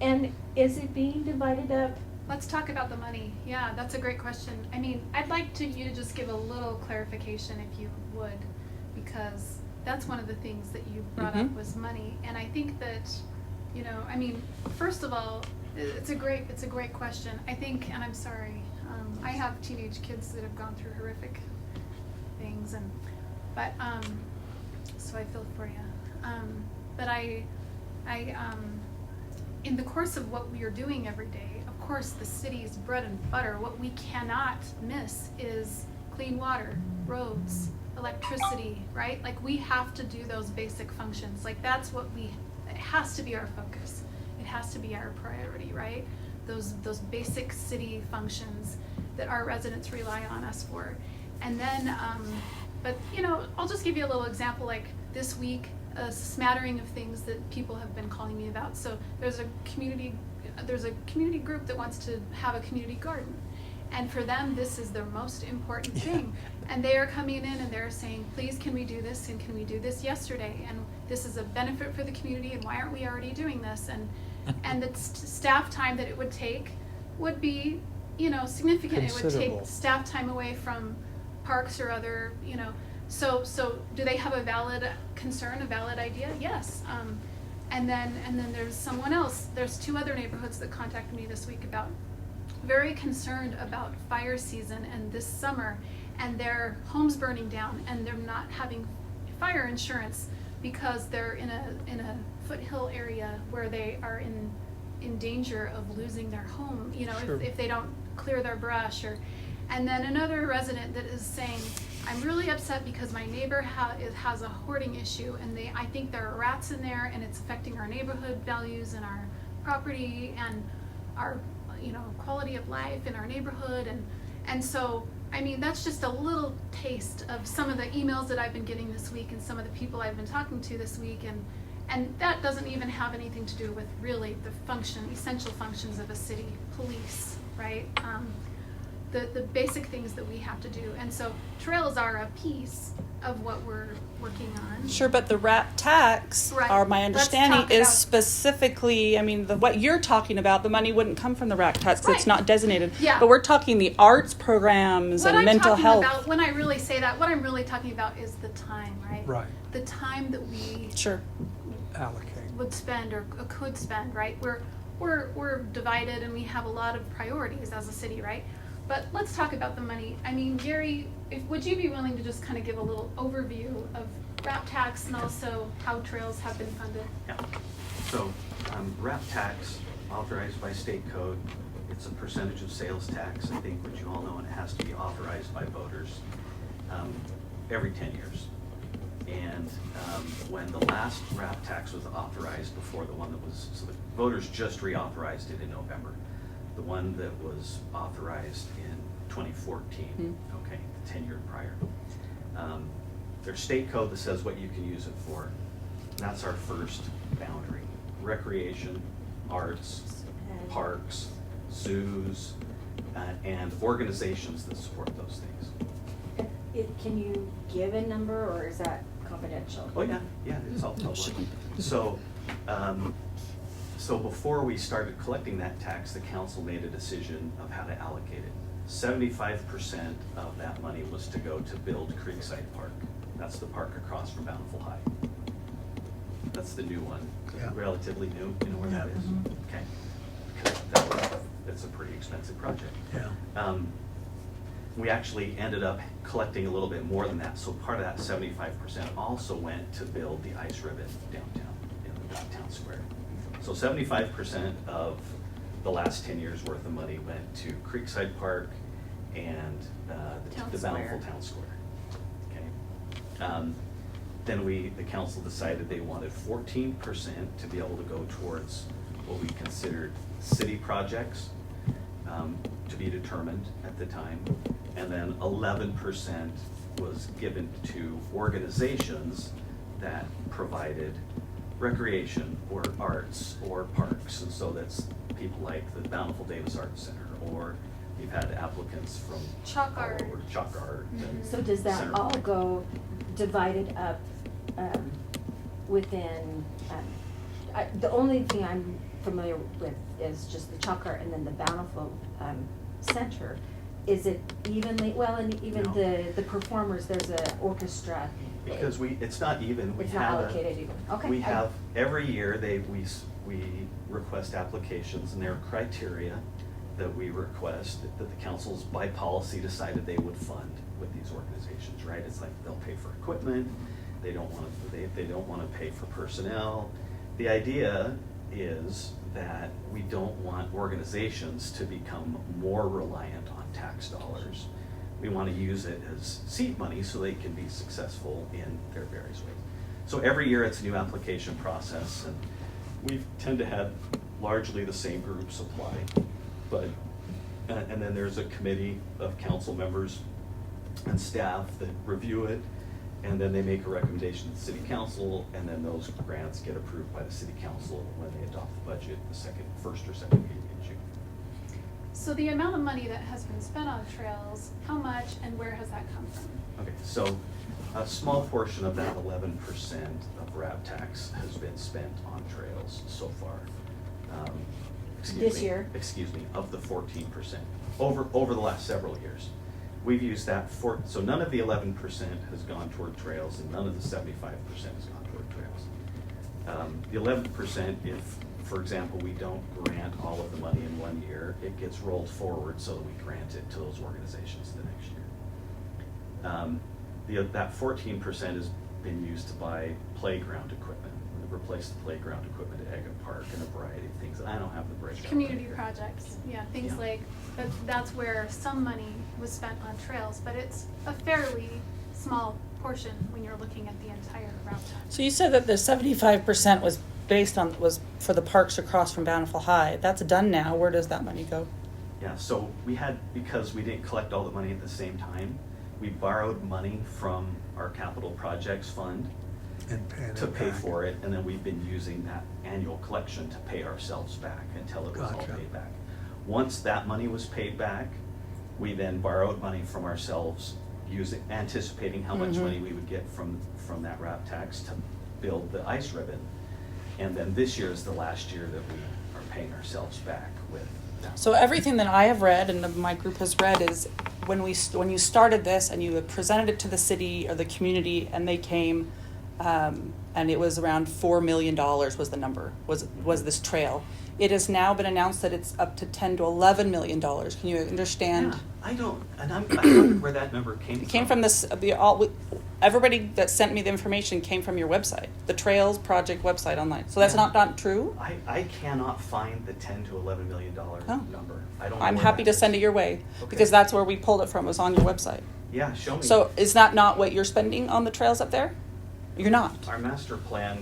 S1: And is it being divided up?
S4: Let's talk about the money. Yeah, that's a great question. I mean, I'd like you to just give a little clarification if you would, because that's one of the things that you brought up was money. And I think that, I mean, first of all, it's a great question. I think, and I'm sorry, I have teenage kids that have gone through horrific things, but so I feel for you. But I in the course of what we are doing every day, of course, the city's bread and butter, what we cannot miss is clean water, roads, electricity, right? Like, we have to do those basic functions. Like, that's what it has to be our focus. It has to be our priority, right? Those basic city functions that our residents rely on us for. And then, but I'll just give you a little example. Like this week, a smattering of things that people have been calling me about. So there's a community group that wants to have a community garden, and for them this is their most important thing. And they are coming in and they're saying, please, can we do this, and can we do this yesterday, and this is a benefit for the community, and why aren't we already doing this? And the staff time that it would take would be significant. It would take staff time away from parks or other so do they have a valid concern, a valid idea? Yes. And then there's someone else. There's 2 other neighborhoods that contacted me this week about very concerned about fire season and this summer, and their homes burning down, and they're not having fire insurance because they're in a foothill area where they are in danger of losing their home.
S6: Sure.
S4: if they don't clear their brush. And then another resident that is saying, I'm really upset because my neighbor has a hoarding issue, and I think there are rats in there, and it's affecting our neighborhood values and our property and our quality of life in our neighborhood. And so, I mean, that's just a little taste of some of the emails that I've been getting this week and some of the people I've been talking to this week, and that doesn't even have anything to do with really the essential functions of a city. Police, right? The basic things that we have to do. And so trails are a piece of what we're working on.
S3: Sure, but the RAP tax,
S4: Right.
S3: my understanding, is specifically, what you're talking about, the money wouldn't come from the RAP tax because it's
S4: Right.
S3: not designated.
S4: Yeah.
S3: But we're talking the arts programs
S4: What
S3: and
S4: I'm
S3: mental
S4: talking
S3: health.
S4: about, when I really say that, what I'm really talking about is the time, right?
S6: Right.
S4: The time that we
S3: Sure.
S6: Allocate.
S4: would spend or could spend, right? We're divided, and we have a lot of priorities as a city, right? But let's talk about the money. I mean, Gary, would you be willing to just kind of give a little overview of RAP tax and also how trails have been funded?
S2: Yeah. So, RAP tax, authorized by state code, it's a percentage of sales tax, I think, which you all know, and it has to be authorized by voters every 10 years. And when the last RAP tax was authorized before the one that was, so the voters just reauthorized it in November. The one that was authorized in 2014, okay, the 10 year prior. There's state code that says what you can use it for. That's our first boundary. recreation, arts, parks, zoos, and organizations that support those things.
S1: Can you give a number, or is that confidential?
S2: Oh, yeah, it's all public. So, so before we started collecting that tax, the council made a decision of how to allocate it. 75% of that money was to go to build Creekside Park. That's the park across from Bountiful High. That's the new one,
S6: Yeah.
S2: relatively new. You know where that is?
S1: Mhm.
S2: Okay. Because that's a pretty expensive project.
S6: Yeah.
S2: We actually ended up collecting a little bit more than that. So part of that 75% also went to build the ice ribbon downtown, in the downtown square. So 75% of the last 10 years worth of money went to Creekside Park and
S4: Town
S2: the Bountiful
S4: Square.
S2: Town Square. Okay. Then the council decided they wanted 14% to be able to go towards what we considered city projects, to be determined at the time. And then 11% was given to organizations that provided recreation or arts or parks. And so that's people like the Bountiful Davis Arts Center, or we've had applicants from
S4: Chalk
S2: all
S4: art.
S2: over, Chalk art. and
S1: So does that
S2: Center
S1: all
S2: Point.
S1: go divided up within, the only thing I'm familiar with is just the Chalk Art and then the Bountiful Center. Is it evenly, well, and even
S2: No.
S1: the performers, there's an orchestra.
S2: Because it's not even. We
S1: It's not
S2: have
S1: allocated even, okay.
S2: We have, every year, we request applications, and there are criteria that we request that the councils by policy decided they would fund with these organizations, right? It's like they'll pay for equipment, they don't want to pay for personnel. The idea is that we don't want organizations to become more reliant on tax dollars. We want to use it as seed money so they can be successful in their various ways. So every year it's a new application process, and we tend to have largely the same groups apply. But, and then there's a committee of council members and staff that review it, and then they make a recommendation to the city council, and then those grants get approved by the city council when they adopt the budget the first or second meeting in June.
S4: So the amount of money that has been spent on trails, how much and where has that come from?
S2: Okay, so a small portion of that 11% of RAB tax has been spent on trails so far.
S1: This year?
S2: Excuse me, of the 14%, over the last several years. We've used that so none of the 11% has gone toward trails, and none of the 75% has gone toward trails. The 11%, if, for example, we don't grant all of the money in one year, it gets rolled forward so that we grant it to those organizations the next year. That 14% has been used to buy playground equipment. We've replaced the playground equipment at Agate Park and a variety of things. I don't have the breakdown.
S4: Community projects, yeah, things
S2: Yeah.
S4: like, that's where some money was spent on trails, but it's a fairly small portion when you're looking at the entire route time.
S3: So you said that the 75% was was for the parks across from Bountiful High. That's done now. Where does that money go?
S2: Yeah, so because we didn't collect all the money at the same time, we borrowed money from our capital projects fund
S6: And paying
S2: to
S6: it
S2: pay
S6: back.
S2: for it, and then we've been using that annual collection to pay ourselves back until it was all
S6: Gotcha.
S2: paid back. Once that money was paid back, we then borrowed money from ourselves, anticipating how much
S3: Mhm.
S2: money we would get from that RAP tax to build the ice ribbon. And then this year is the last year that we are paying ourselves back with that.
S3: So everything that I have read and my group has read is when you started this and you had presented it to the city or the community and they came, and it was around $4 million was the number, was this trail. It has now been announced that it's up to $10 to $11 million. Can you understand?
S2: Yeah, I wondered where that number came from.
S3: It came from everybody that sent me the information came from your website, the Trails Project website online. So that's
S2: Yeah.
S3: not true?
S2: I cannot find the $10 to $11 million
S3: Oh.
S2: number. I don't know
S3: I'm
S2: where
S3: happy
S2: that
S3: to send
S2: is.
S3: it your way,
S2: Okay.
S3: because that's where we pulled it from, was on your website.
S2: Yeah, show me.
S3: So is that not what you're spending on the trails up there? You're not?
S2: Our master plan,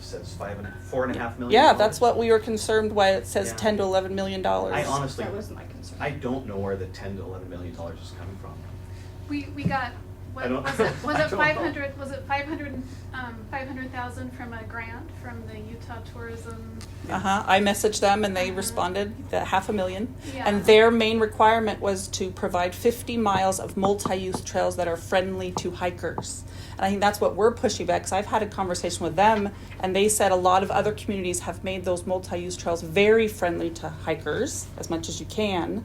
S2: says $4.5 million?
S3: Yeah, that's what we were concerned why it says
S2: Yeah.
S3: 10 to $11 million.
S2: I honestly,
S1: That was my concern.
S2: I don't know where the $10 to $11 million is coming from.
S4: We got
S2: I don't-
S4: Was it
S2: I don't know.
S4: 500, was it 500,000 from a grant from the Utah Tourism?
S3: I messaged them and they
S4: Uh-huh.
S3: responded that $500,000.
S4: Yeah.
S3: And their main requirement was to provide 50 miles of multi-use trails that are friendly to hikers. And I think that's what we're pushing back, because I've had a conversation with them and they said a lot of other communities have made those multi-use trails very friendly to hikers as much as you can.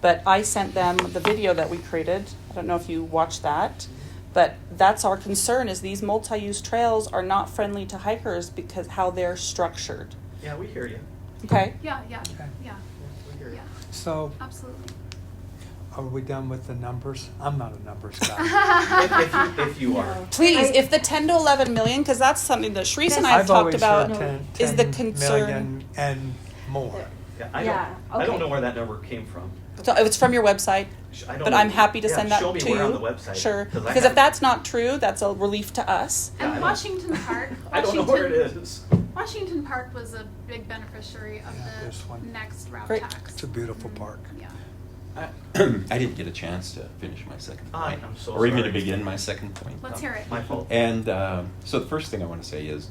S3: But I sent them the video that we created. I don't know if you watched that. But that's our concern, is these multi-use trails are not friendly to hikers because how they're structured.
S2: Yeah, we hear you.
S3: Okay?
S4: Yeah,
S6: Okay.
S4: yeah,
S2: We hear you.
S4: yeah,
S6: So
S4: absolutely.
S6: are we done with the numbers? I'm not a numbers guy.
S2: If you are.
S3: Please,
S1: I-
S3: if the 10 to 11 million, because that's something that Sharice and I have
S6: I've
S3: talked
S6: always
S3: about,
S6: heard
S3: is the
S6: 10
S3: concern.
S6: million and more.
S2: Yeah,
S1: Yeah,
S2: I don't
S1: okay.
S2: know where that number came from.
S3: So it's from your website,
S2: I don't
S3: but
S2: know.
S3: I'm happy to
S2: Yeah,
S3: send that
S2: show me
S3: to
S2: where
S3: you.
S2: on the website,
S3: Sure,
S2: 'cause I
S3: because if
S2: haven't-
S3: that's not true, that's a relief to us.
S2: Yeah, I
S4: And
S2: don't-
S4: Washington Park.
S2: I don't know where it is.
S4: Washington Park was a big beneficiary of
S6: Yeah, this
S4: the
S6: one.
S4: next route
S3: Great.
S4: tax.
S6: It's a beautiful park.
S4: Yeah.
S8: I didn't get a chance to finish my second point.
S2: I'm so
S8: or even to
S2: sorry.
S8: begin my second point.
S4: Let's hear it.
S2: My fault.
S8: And so the first thing I want to say is,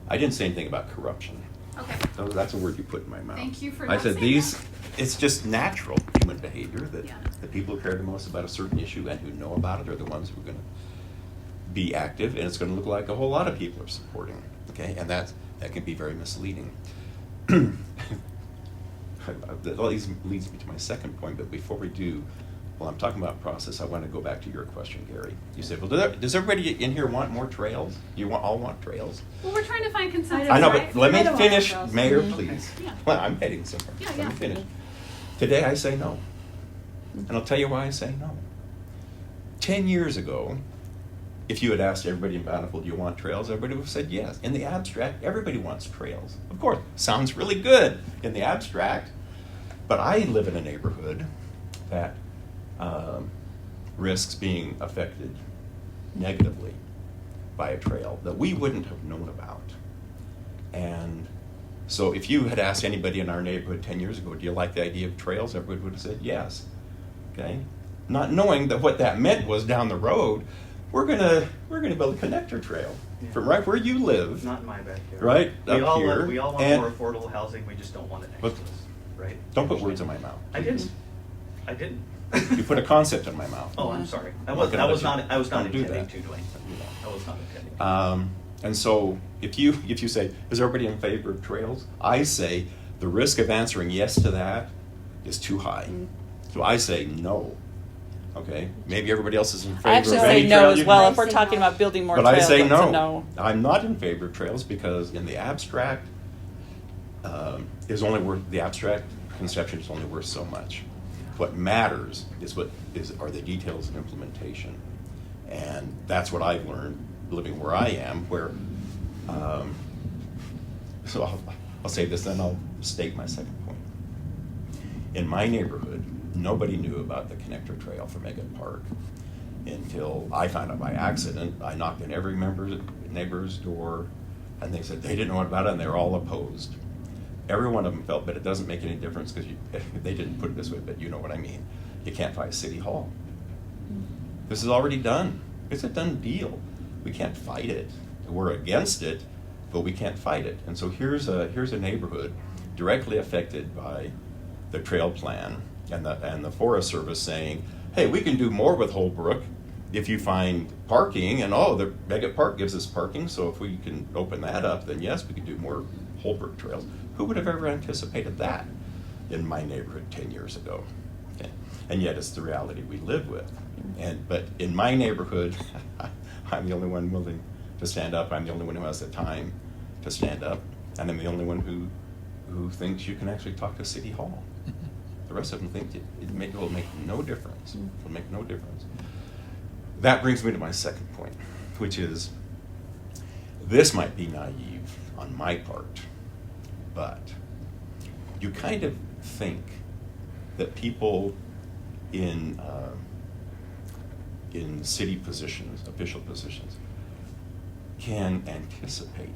S8: I didn't say anything about corruption.
S4: Okay.
S8: That's a word you put in my mouth.
S4: Thank you for
S8: I
S4: not
S8: said
S4: saying
S8: these.
S4: that.
S8: It's just natural human behavior that
S4: Yeah.
S8: the people who care the most about a certain issue and who know about it are the ones who are going to be active, and it's going to look like a whole lot of people are supporting. Okay, and that can be very misleading. That leads me to my second point. But before we do, while I'm talking about process, I want to go back to your question, Gary. You said, "Well, does everybody in here want more trails? You all want trails?"
S4: Well, we're trying to find consensus,
S8: I know,
S4: right?
S8: but let me
S1: I don't want
S8: finish,
S1: trails.
S8: Mayor,
S1: Mhm.
S8: please.
S4: Yeah.
S8: Well, I'm heading somewhere.
S4: Yeah,
S8: Let
S4: yeah.
S8: me finish. Today, I say no. And I'll tell you why I say no. 10 years ago, if you had asked everybody in Bountiful, do you want trails? Everybody would have said yes. In the abstract, everybody wants trails. Of course, sounds really good in the abstract. But I live in a neighborhood that risks being affected negatively by a trail that we wouldn't have known about. And so if you had asked anybody in our neighborhood 10 years ago, do you like the idea of trails? Everybody would have said yes. Okay? Not knowing that what that meant was down the road, we're gonna build a connector trail
S2: Yeah.
S8: from right where you live.
S2: Not in my backyard.
S8: Right,
S2: We
S8: up
S2: all
S8: here,
S2: want, we all want
S8: and-
S2: more affordable housing. We just don't want it next
S8: But-
S2: to us, right?
S8: Don't put words in my mouth.
S2: I didn't. I didn't.
S8: You put a concept in my mouth.
S2: Oh, I'm sorry. I
S8: I'm
S2: was.
S8: not
S2: I was
S8: gonna
S2: not.
S8: let
S2: I was
S8: you-
S2: not
S8: don't do
S2: intending
S8: that.
S2: to, Duane. I was not intending.
S8: And so if you say, is everybody in favor of trails? I say the risk of answering yes to that is too high. So I say no. Okay? Maybe everybody else is in favor
S3: I actually
S8: of
S3: say
S8: any
S3: no
S8: trail
S3: as
S8: you
S3: well
S8: can-
S3: if we're talking about building more
S8: But
S3: trails.
S8: I say
S3: that's a
S8: no.
S3: no.
S8: I'm not in favor of trails because in the abstract, the abstract conception is only worth so much. What matters are the details of implementation, and that's what I've learned living where I am. So I'll say this, then I'll state my second point. In my neighborhood, nobody knew about the connector trail for Meggett Park until I found out by accident. I knocked on every neighbor's door, and they said they didn't know about it, and they were all opposed. Every one of them felt, but it doesn't make any difference because they didn't put it this way, but you know what I mean. You can't fight City Hall. This is already done. It's a done deal. We can't fight it. We're against it, but we can't fight it. And so here's a neighborhood directly affected by the trail plan and the Forest Service saying, hey, we can do more with Holbrook if you find parking, and the Meggett Park gives us parking, so if we can open that up, then yes, we can do more Holbrook trails. Who would have ever anticipated that in my neighborhood 10 years ago? Okay. And yet it's the reality we live with. But in my neighborhood, I'm the only one willing to stand up. I'm the only one who has the time to stand up. And I'm the only one who thinks you can actually talk to City Hall. The rest of them think it will make no difference. It will make no difference. That brings me to my second point, which is this might be naive on my part, but you kind of think that people in city positions, official positions, can anticipate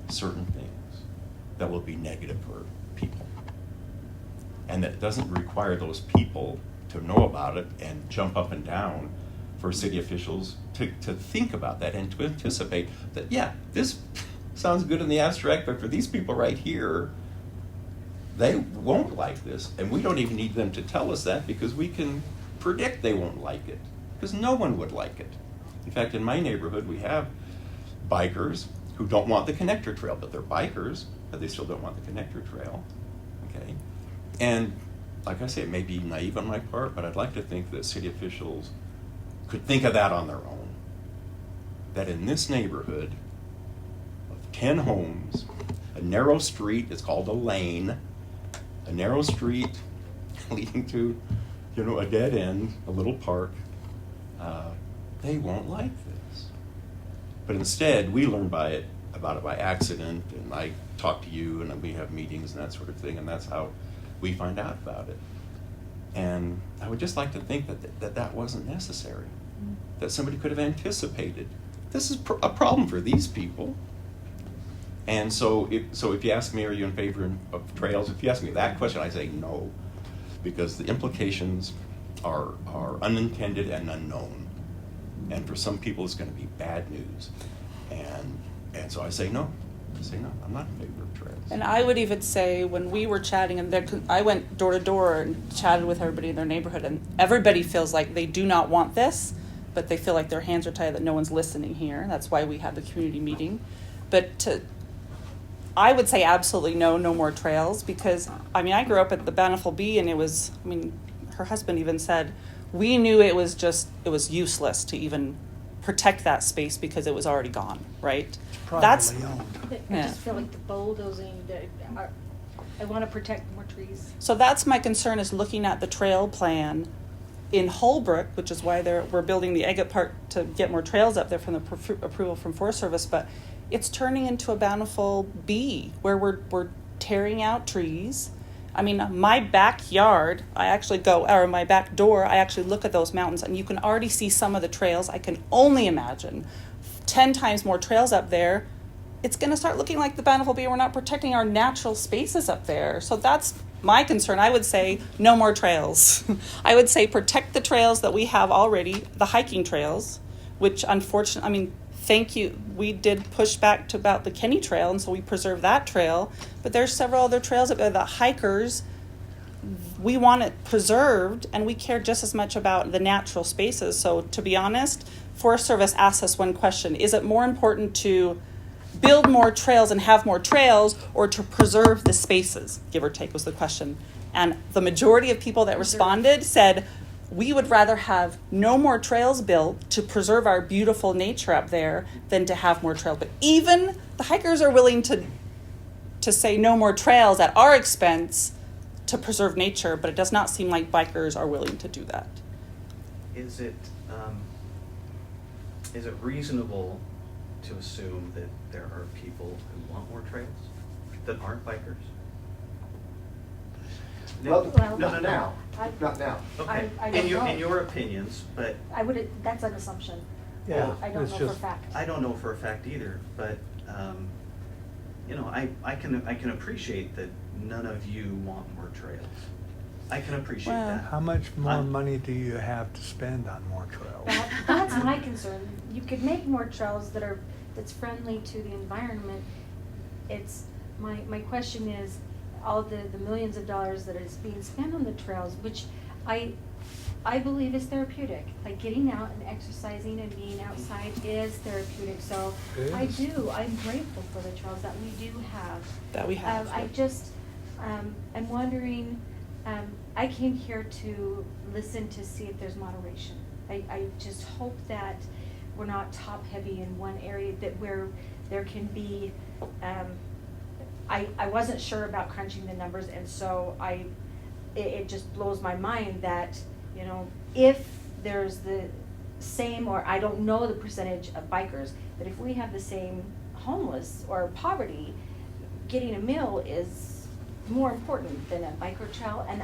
S8: certain things that will be negative for people. And that doesn't require those people to know about it and jump up and down for city officials to think about that and to anticipate that, yeah, this sounds good in the abstract, but for these people right here, they won't like this. And we don't even need them to tell us that because we can predict they won't like it, because no one would like it. In fact, in my neighborhood, we have bikers who don't want the connector trail, but they're bikers, but they still don't want the connector trail. Okay? And like I say, it may be naive on my part, but I'd like to think that city officials could think of that on their own. That in this neighborhood of 10 homes, a narrow street, it's called a lane, a narrow street leading to, a dead end, a little park, they won't like this. But instead, we learn about it by accident, and I talk to you, and we have meetings and that sort of thing, and that's how we find out about it. And I would just like to think that wasn't necessary, that somebody could have anticipated. This is a problem for these people. And so if you ask me, are you in favor of trails? If you ask me that question, I say no, because the implications are unintended and unknown. And for some people, it's going to be bad news. And so I say no. I'm not in favor of trails.
S3: And I would even say when we were chatting, and I went door to door and chatted with everybody in their neighborhood, and everybody feels like they do not want this, but they feel like their hands are tied, that no one's listening here. That's why we had the community meeting. But I would say absolutely no more trails, because, I grew up at the Bountiful Bee, and it was, her husband even said, we knew it was useless to even protect that space because it was already gone, right?
S6: Privately owned.
S1: I just feel like the bulldozing, I want to protect more trees.
S3: So that's my concern, is looking at the trail plan in Holbrook, which is why we're building the Agate Park to get more trails up there from the approval from Forest Service, but it's turning into a Bountiful Bee where we're tearing out trees. My backyard, my back door, I actually look at those mountains, and you can already see some of the trails. I can only imagine 10 times more trails up there. It's going to start looking like the Bountiful Bee. We're not protecting our natural spaces up there. So that's my concern. I would say no more trails. I would say protect the trails that we have already, the hiking trails, which unfortunately, thank you. We did push back to about the Kenny Trail, and so we preserved that trail. But there's several other trails up there that hikers, we want it preserved, and we care just as much about the natural spaces. So to be honest, Forest Service asked us one question: is it more important to build more trails and have more trails, or to preserve the spaces, give or take, was the question. And the majority of people that responded said, we would rather have no more trails built to preserve our beautiful nature up there than to have more trails. But even the hikers are willing to say no more trails at our expense to preserve nature, but it does not seem like bikers are willing to do that.
S2: Is it reasonable to assume that there are people who want more trails that aren't bikers?
S7: Well,
S1: Well,
S7: not now.
S1: I-
S7: Not now.
S2: Okay.
S1: I don't know.
S2: In your opinions, but
S1: That's an assumption.
S6: Yeah,
S1: I don't
S6: it's
S1: know for a
S6: just-
S1: fact.
S2: I don't know for a fact either. But I can appreciate that none of you want more trails. I can appreciate
S3: Well,
S2: that.
S6: How much more
S2: I'm-
S6: money do you have to spend on more trails?
S1: That's my concern. You could make more trails that's friendly to the environment. It's, my question is, all the millions of dollars that is being spent on the trails, which I believe is therapeutic. Like getting out and exercising and being outside is therapeutic. So
S6: It
S1: I'm
S6: is.
S1: grateful for the trails that we do have.
S3: That we have.
S1: I just, I'm wondering, I came here to listen to see if there's moderation. I just hope that we're not top heavy in one area, that where there can be, I wasn't sure about crunching the numbers, and so it just blows my mind that, if there's the same, or I don't know the percentage of bikers, but if we have the same homeless or poverty, getting a meal is more important than a biker trail. And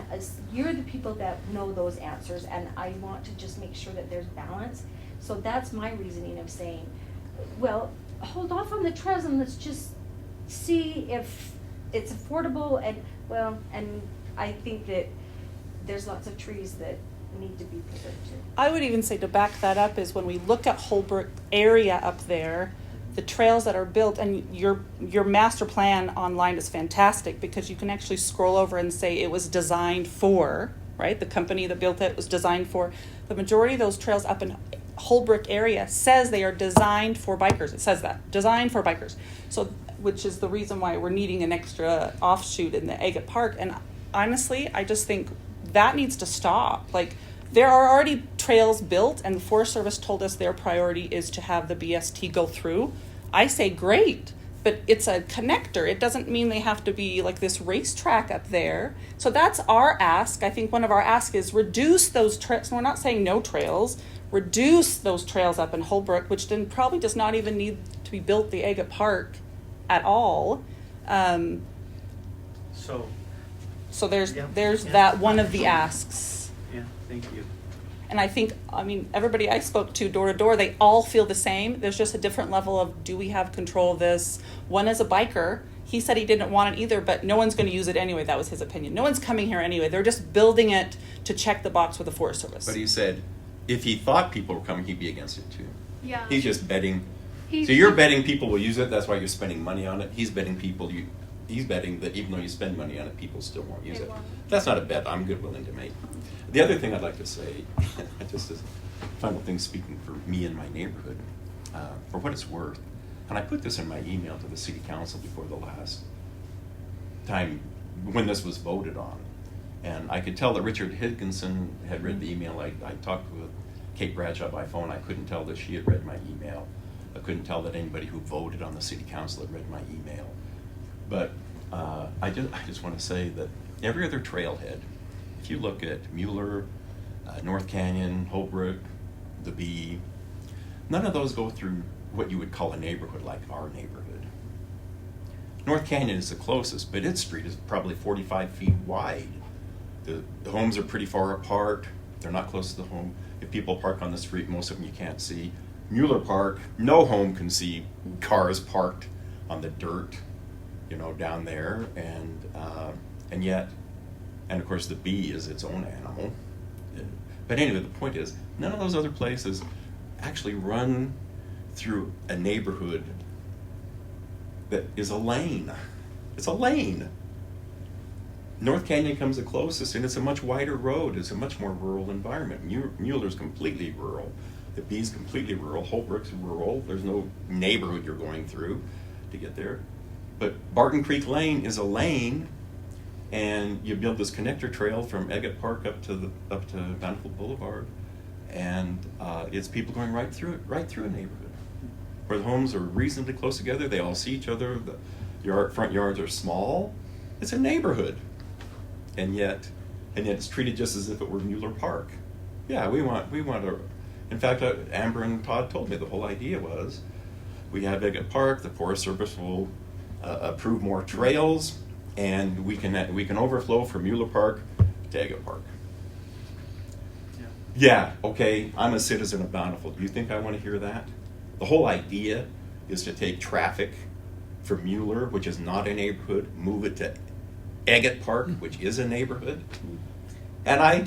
S1: you're the people that know those answers, and I want to just make sure that there's balance. So that's my reasoning of saying, well, hold off on the trails and let's just see if it's affordable. And I think that there's lots of trees that need to be preserved too.
S3: I would even say to back that up is when we look at Holbrook area up there, the trails that are built, and your master plan online is fantastic because you can actually scroll over and say it was designed for, right? The company that built it was designed for. The majority of those trails up in Holbrook area says they are designed for bikers. It says that, designed for bikers. So, which is the reason why we're needing an extra offshoot in the Agate Park. And honestly, I just think that needs to stop. Like, there are already trails built, and the Forest Service told us their priority is to have the BST go through. I say great, but it's a connector. It doesn't mean they have to be like this racetrack up there. So that's our ask. I think one of our asks is reduce those trails. We're not saying no trails. Reduce those trails up in Holbrook, which then probably does not even need to be built the Agate Park at all.
S2: So
S3: there's
S2: Yeah.
S3: that one of the asks.
S2: yeah, thank you.
S3: And I think, everybody I spoke to door, they all feel the same. There's just a different level of, do we have control of this? One is a biker. He said he didn't want it either, but no one's going to use it anyway. That was his opinion. No one's coming here anyway. They're just building it to check the box with the Forest Service.
S8: But he said if he thought people were coming, he'd be against it too.
S4: Yeah.
S8: He's just betting.
S4: He-
S8: So you're betting people will use it. That's why you're spending money on it. He's betting he's betting that even though you spend money on it, people still won't use
S4: They
S8: it.
S4: won't.
S8: That's not a bet I'm willing to make. The other thing I'd like to say, just as final thing, speaking for me and my neighborhood, for what it's worth, and I put this in my email to the city council before the last time when this was voted on, and I could tell that Richard Higginson had read the email. I talked with Kate Bradshaw by phone. I couldn't tell that she had read my email. I couldn't tell that anybody who voted on the city council had read my email. But I just want to say that every other trailhead, if you look at Mueller, North Canyon, Holbrook, the Bee, none of those go through what you would call a neighborhood like our neighborhood. North Canyon is the closest, but its street is probably 45 feet wide. The homes are pretty far apart. They're not close to the home. If people park on the street, most of them you can't see. Mueller Park, no home can see cars parked on the dirt, down there, and yet, and of course the Bee is its own animal. But anyway, the point is, none of those other places actually run through a neighborhood that is a lane. It's a lane. North Canyon comes the closest, and it's a much wider road. It's a much more rural environment. Mueller's completely rural. The Bee's completely rural. Holbrook's rural. There's no neighborhood you're going through to get there. But Barton Creek Lane is a lane, and you build this connector trail from Agate Park up to Bountiful Boulevard, and it's people going right through a neighborhood where the homes are reasonably close together. They all see each other. The front yards are small. It's a neighborhood, and yet it's treated just as if it were Mueller Park. Yeah, we want to. In fact, Amber and Todd told me the whole idea was we have Agate Park. The Forest Service will approve more trails, and we can overflow from Mueller Park to Agate Park. Yeah, okay, I'm a citizen of Bountiful. Do you think I want to hear that? The whole idea is to take traffic from Mueller, which is not a neighborhood, move it to Agate Park, which is a neighborhood. And I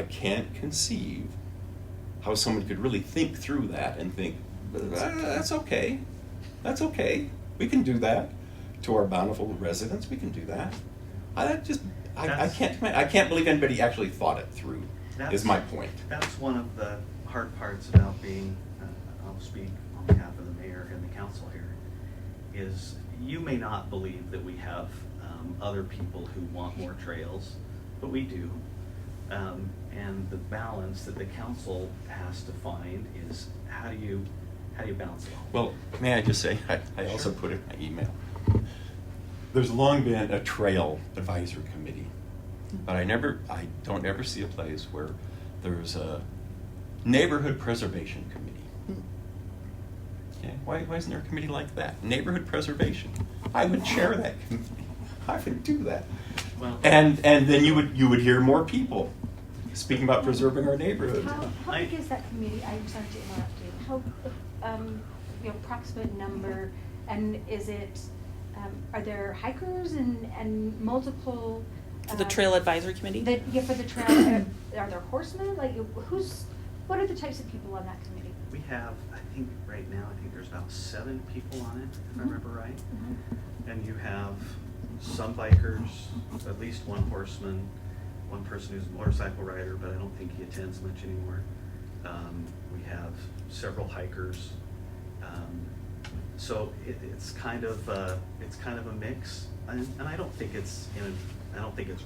S8: can't conceive how someone could really think through that and think, that's okay. That's okay. We can do that. To our Bountiful residents, we can do that. I can't believe anybody actually thought it through, is my point.
S2: That's one of the hard parts about being, I'll speak on behalf of the mayor and the council here, is you may not believe that we have other people who want more trails, but we do. And the balance that the council has to find is how do you balance it all?
S8: Well, may I just say, I also put in my email, there's long been a trail advisory committee, but I don't ever see a place where there's a neighborhood preservation committee. Okay, why isn't there a committee like that? Neighborhood preservation. I would chair that committee. I would do that.
S2: Well,
S8: and then you would hear more people speaking about preserving our neighborhood.
S1: How big is that committee? I'm sorry to interrupt you. How, approximate number, and is it, are there hikers and multiple
S3: For the Trail Advisory Committee?
S5: For the trail, are there horsemen? Like, what are the types of people on that committee?
S2: We have, I think right now, there's about 7 people on it, if I remember right. And you have some bikers, at least one horseman, one person who's a motorcycle rider, but I don't think he attends much anymore. We have several hikers. So it's kind of a mix, and I don't think it's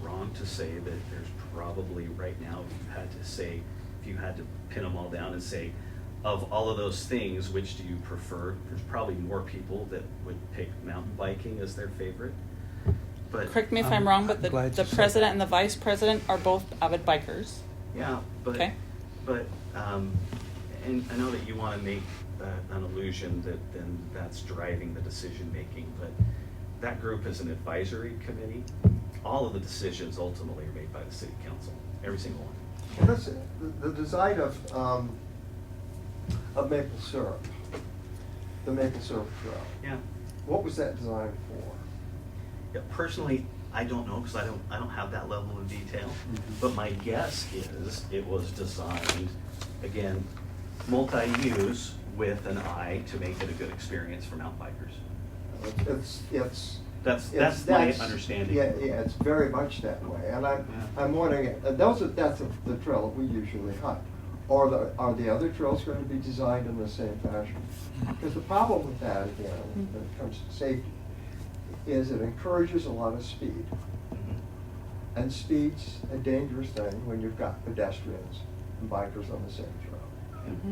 S2: wrong to say that there's probably right now, if you had to pin them all down and say, of all of those things, which do you prefer? There's probably more people that would pick mountain biking as their favorite. But
S3: Correct me if I'm wrong, but
S6: I'm glad
S3: the
S6: you said
S3: president
S6: that.
S3: and the vice president are both avid bikers.
S2: yeah, but
S3: Okay.
S2: And I know that you want to make an illusion that then that's driving the decision making, but that group is an advisory committee. All of the decisions ultimately are made by the city council, every single one.
S7: Well, that's the design of maple syrup, the maple syrup trail.
S2: Yeah.
S7: What was that designed for?
S2: Yeah, personally, I don't know because I don't have that level of detail. But my guess is it was designed, again, multi-use with an eye to make it a good experience for mountain bikers. That's my understanding.
S7: Yeah, it's very much that way. And I'm wondering, that's the trail that we usually hike. Are the other trails going to be designed in the same fashion? Because the problem with that, again, when it comes to safety, is it encourages a lot of speed. And speed's a dangerous thing when you've got pedestrians and bikers on the same trail.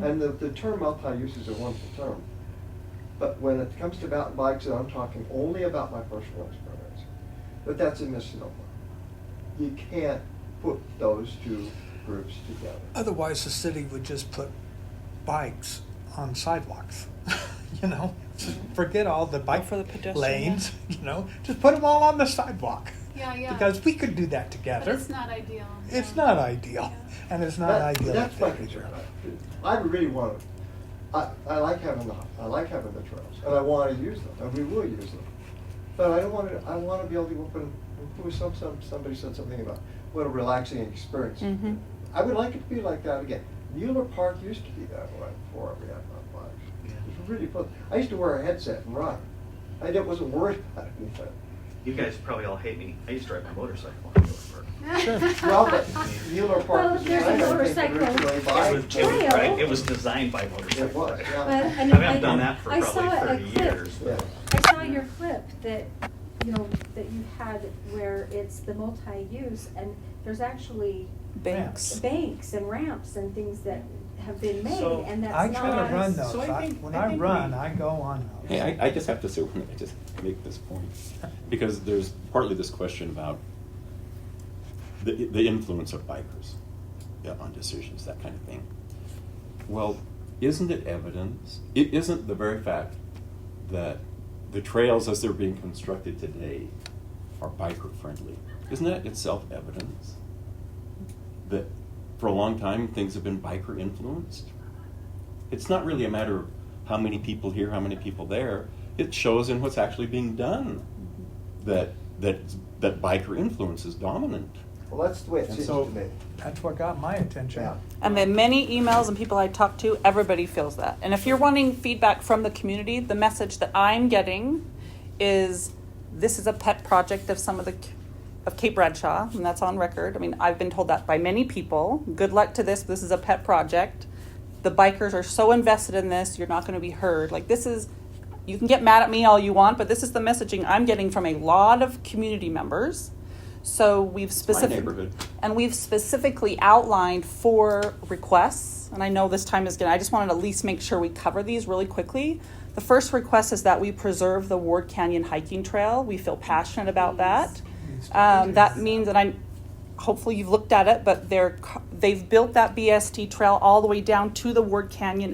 S7: And the term multi-use is a wonderful term. But when it comes to mountain bikes, and I'm talking only about my personal experience, but that's a misnomer. You can't put those two groups together.
S6: Otherwise, the city would just put bikes on sidewalks. Just forget all the bike
S3: for the pedestrian,
S6: lanes. Just put them all on the sidewalk.
S4: Yeah.
S6: Because we could do that
S4: But
S6: together.
S4: it's not ideal.
S6: It's
S4: Yeah.
S6: not ideal, and it's not ideal.
S7: That's my
S6: up there
S7: concern.
S6: either.
S7: I really want to. I like having the trails, and I want to use them, and we will use them. But I don't want to. I want to be able to open. Somebody said something about what a relaxing experience. I would like it to be like that again. Mueller Park used to be that way before we had mountain bikes.
S2: Yeah.
S7: It was really fun. I used to wear a headset and run. I wasn't worried about anything.
S2: You guys probably all hate me. I used to ride my motorcycle on Mueller Park.
S7: Well, but Mueller Park
S5: Well,
S7: was
S5: there's a
S7: designed, I think,
S5: motorcycle
S7: originally by.
S5: trail.
S2: It was designed by motorcycle.
S7: It was,
S2: riders.
S7: yeah.
S5: But,
S2: I haven't done that for
S5: I
S2: probably
S5: saw a
S2: 30
S5: clip.
S2: years.
S7: Yeah.
S5: I saw your clip that you had where it's the multi-use, and there's actually
S3: Banks.
S5: banks and ramps and things that have been made,
S2: So,
S5: and that's
S6: I
S5: not.
S6: try to run those.
S2: So I think-
S6: When
S2: I
S6: I
S2: think
S6: run,
S2: we-
S6: I go on those.
S8: Hey, I just have to say, I just make this point, because there's partly this question about the influence of bikers on decisions, that kind of thing. Well, isn't it evidence? It isn't the very fact that the trails as they're being constructed today are biker friendly. Isn't that itself evidence that for a long time things have been biker influenced? It's not really a matter of how many people here, how many people there. It shows in what's actually being done that biker influence is dominant.
S7: Well, that's the way it
S8: And
S7: seems
S8: so-
S7: to me.
S6: That's what got my attention.
S7: Yeah.
S3: And the many emails and people I talk to, everybody feels that. And if you're wanting feedback from the community, the message that I'm getting is this is a pet project of of Cape Bradshaw, and that's on record. I mean, I've been told that by many people. Good luck to this. This is a pet project. The bikers are so invested in this, you're not going to be heard. Like, this is, you can get mad at me all you want, but this is the messaging I'm getting from a lot of community members. So we've
S8: neighborhood.
S3: specifically outlined 4 requests, and I know this time is I just wanted to at least make sure we cover these really quickly. The first request is that we preserve the Ward Canyon hiking trail. We feel passionate about that. That means that hopefully you've looked at it, but they've built that BST trail all the way down to the Ward Canyon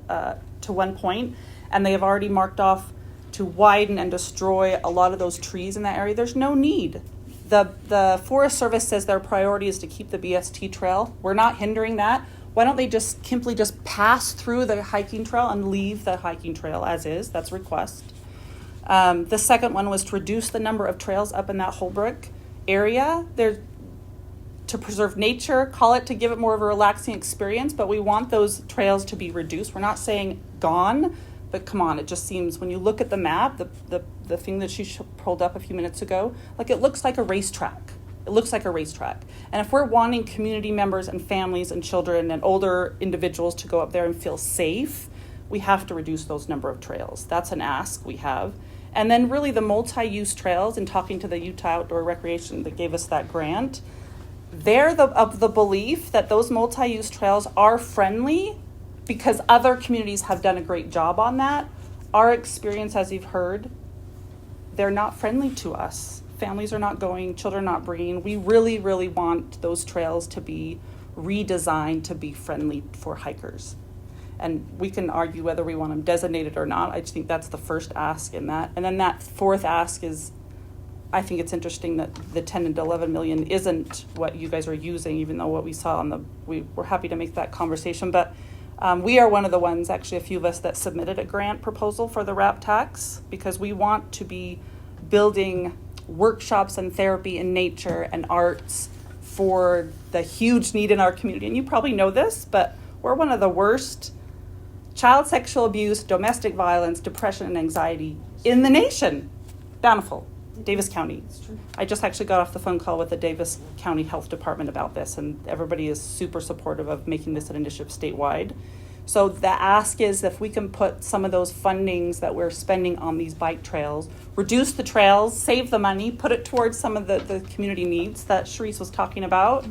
S3: to one point, and they have already marked off to widen and destroy a lot of those trees in that area. There's no need. The Forest Service says their priority is to keep the BST trail. We're not hindering that. Why don't they just simply pass through the hiking trail and leave the hiking trail as is? That's a request. The second one was to reduce the number of trails up in that Holbrook area. They're to preserve nature, call it to give it more of a relaxing experience, but we want those trails to be reduced. We're not saying gone, but come on, it just seems, when you look at the map, the thing that she pulled up a few minutes ago, like it looks like a racetrack. It looks like a racetrack. And if we're wanting community members and families and children and older individuals to go up there and feel safe, we have to reduce those number of trails. That's an ask we have. And then really the multi-use trails, and talking to the Utah Outdoor Recreation that gave us that grant, they're of the belief that those multi-use trails are friendly because other communities have done a great job on that. Our experience, as you've heard, they're not friendly to us. Families are not going, children are not bringing. We really, really want those trails to be redesigned to be friendly for hikers. And we can argue whether we want them designated or not. I just think that's the first ask in that. And then that fourth ask is, I think it's interesting that the 10 and 11 million isn't what you guys are using, even though what we saw we were happy to make that conversation. But we are one of the ones, actually a few of us, that submitted a grant proposal for the RAP tax, because we want to be building workshops and therapy in nature and arts for the huge need in our community. And you probably know this, but we're one of the worst child sexual abuse, domestic violence, depression, and anxiety in the nation. Bountiful, Davis County. I just actually got off the phone call with the Davis County Health Department about this, and everybody is super supportive of making this an initiative statewide. So the ask is if we can put some of those fundings that we're spending on these bike trails, reduce the trails, save the money, put it towards some of the community needs that Sharise was talking about.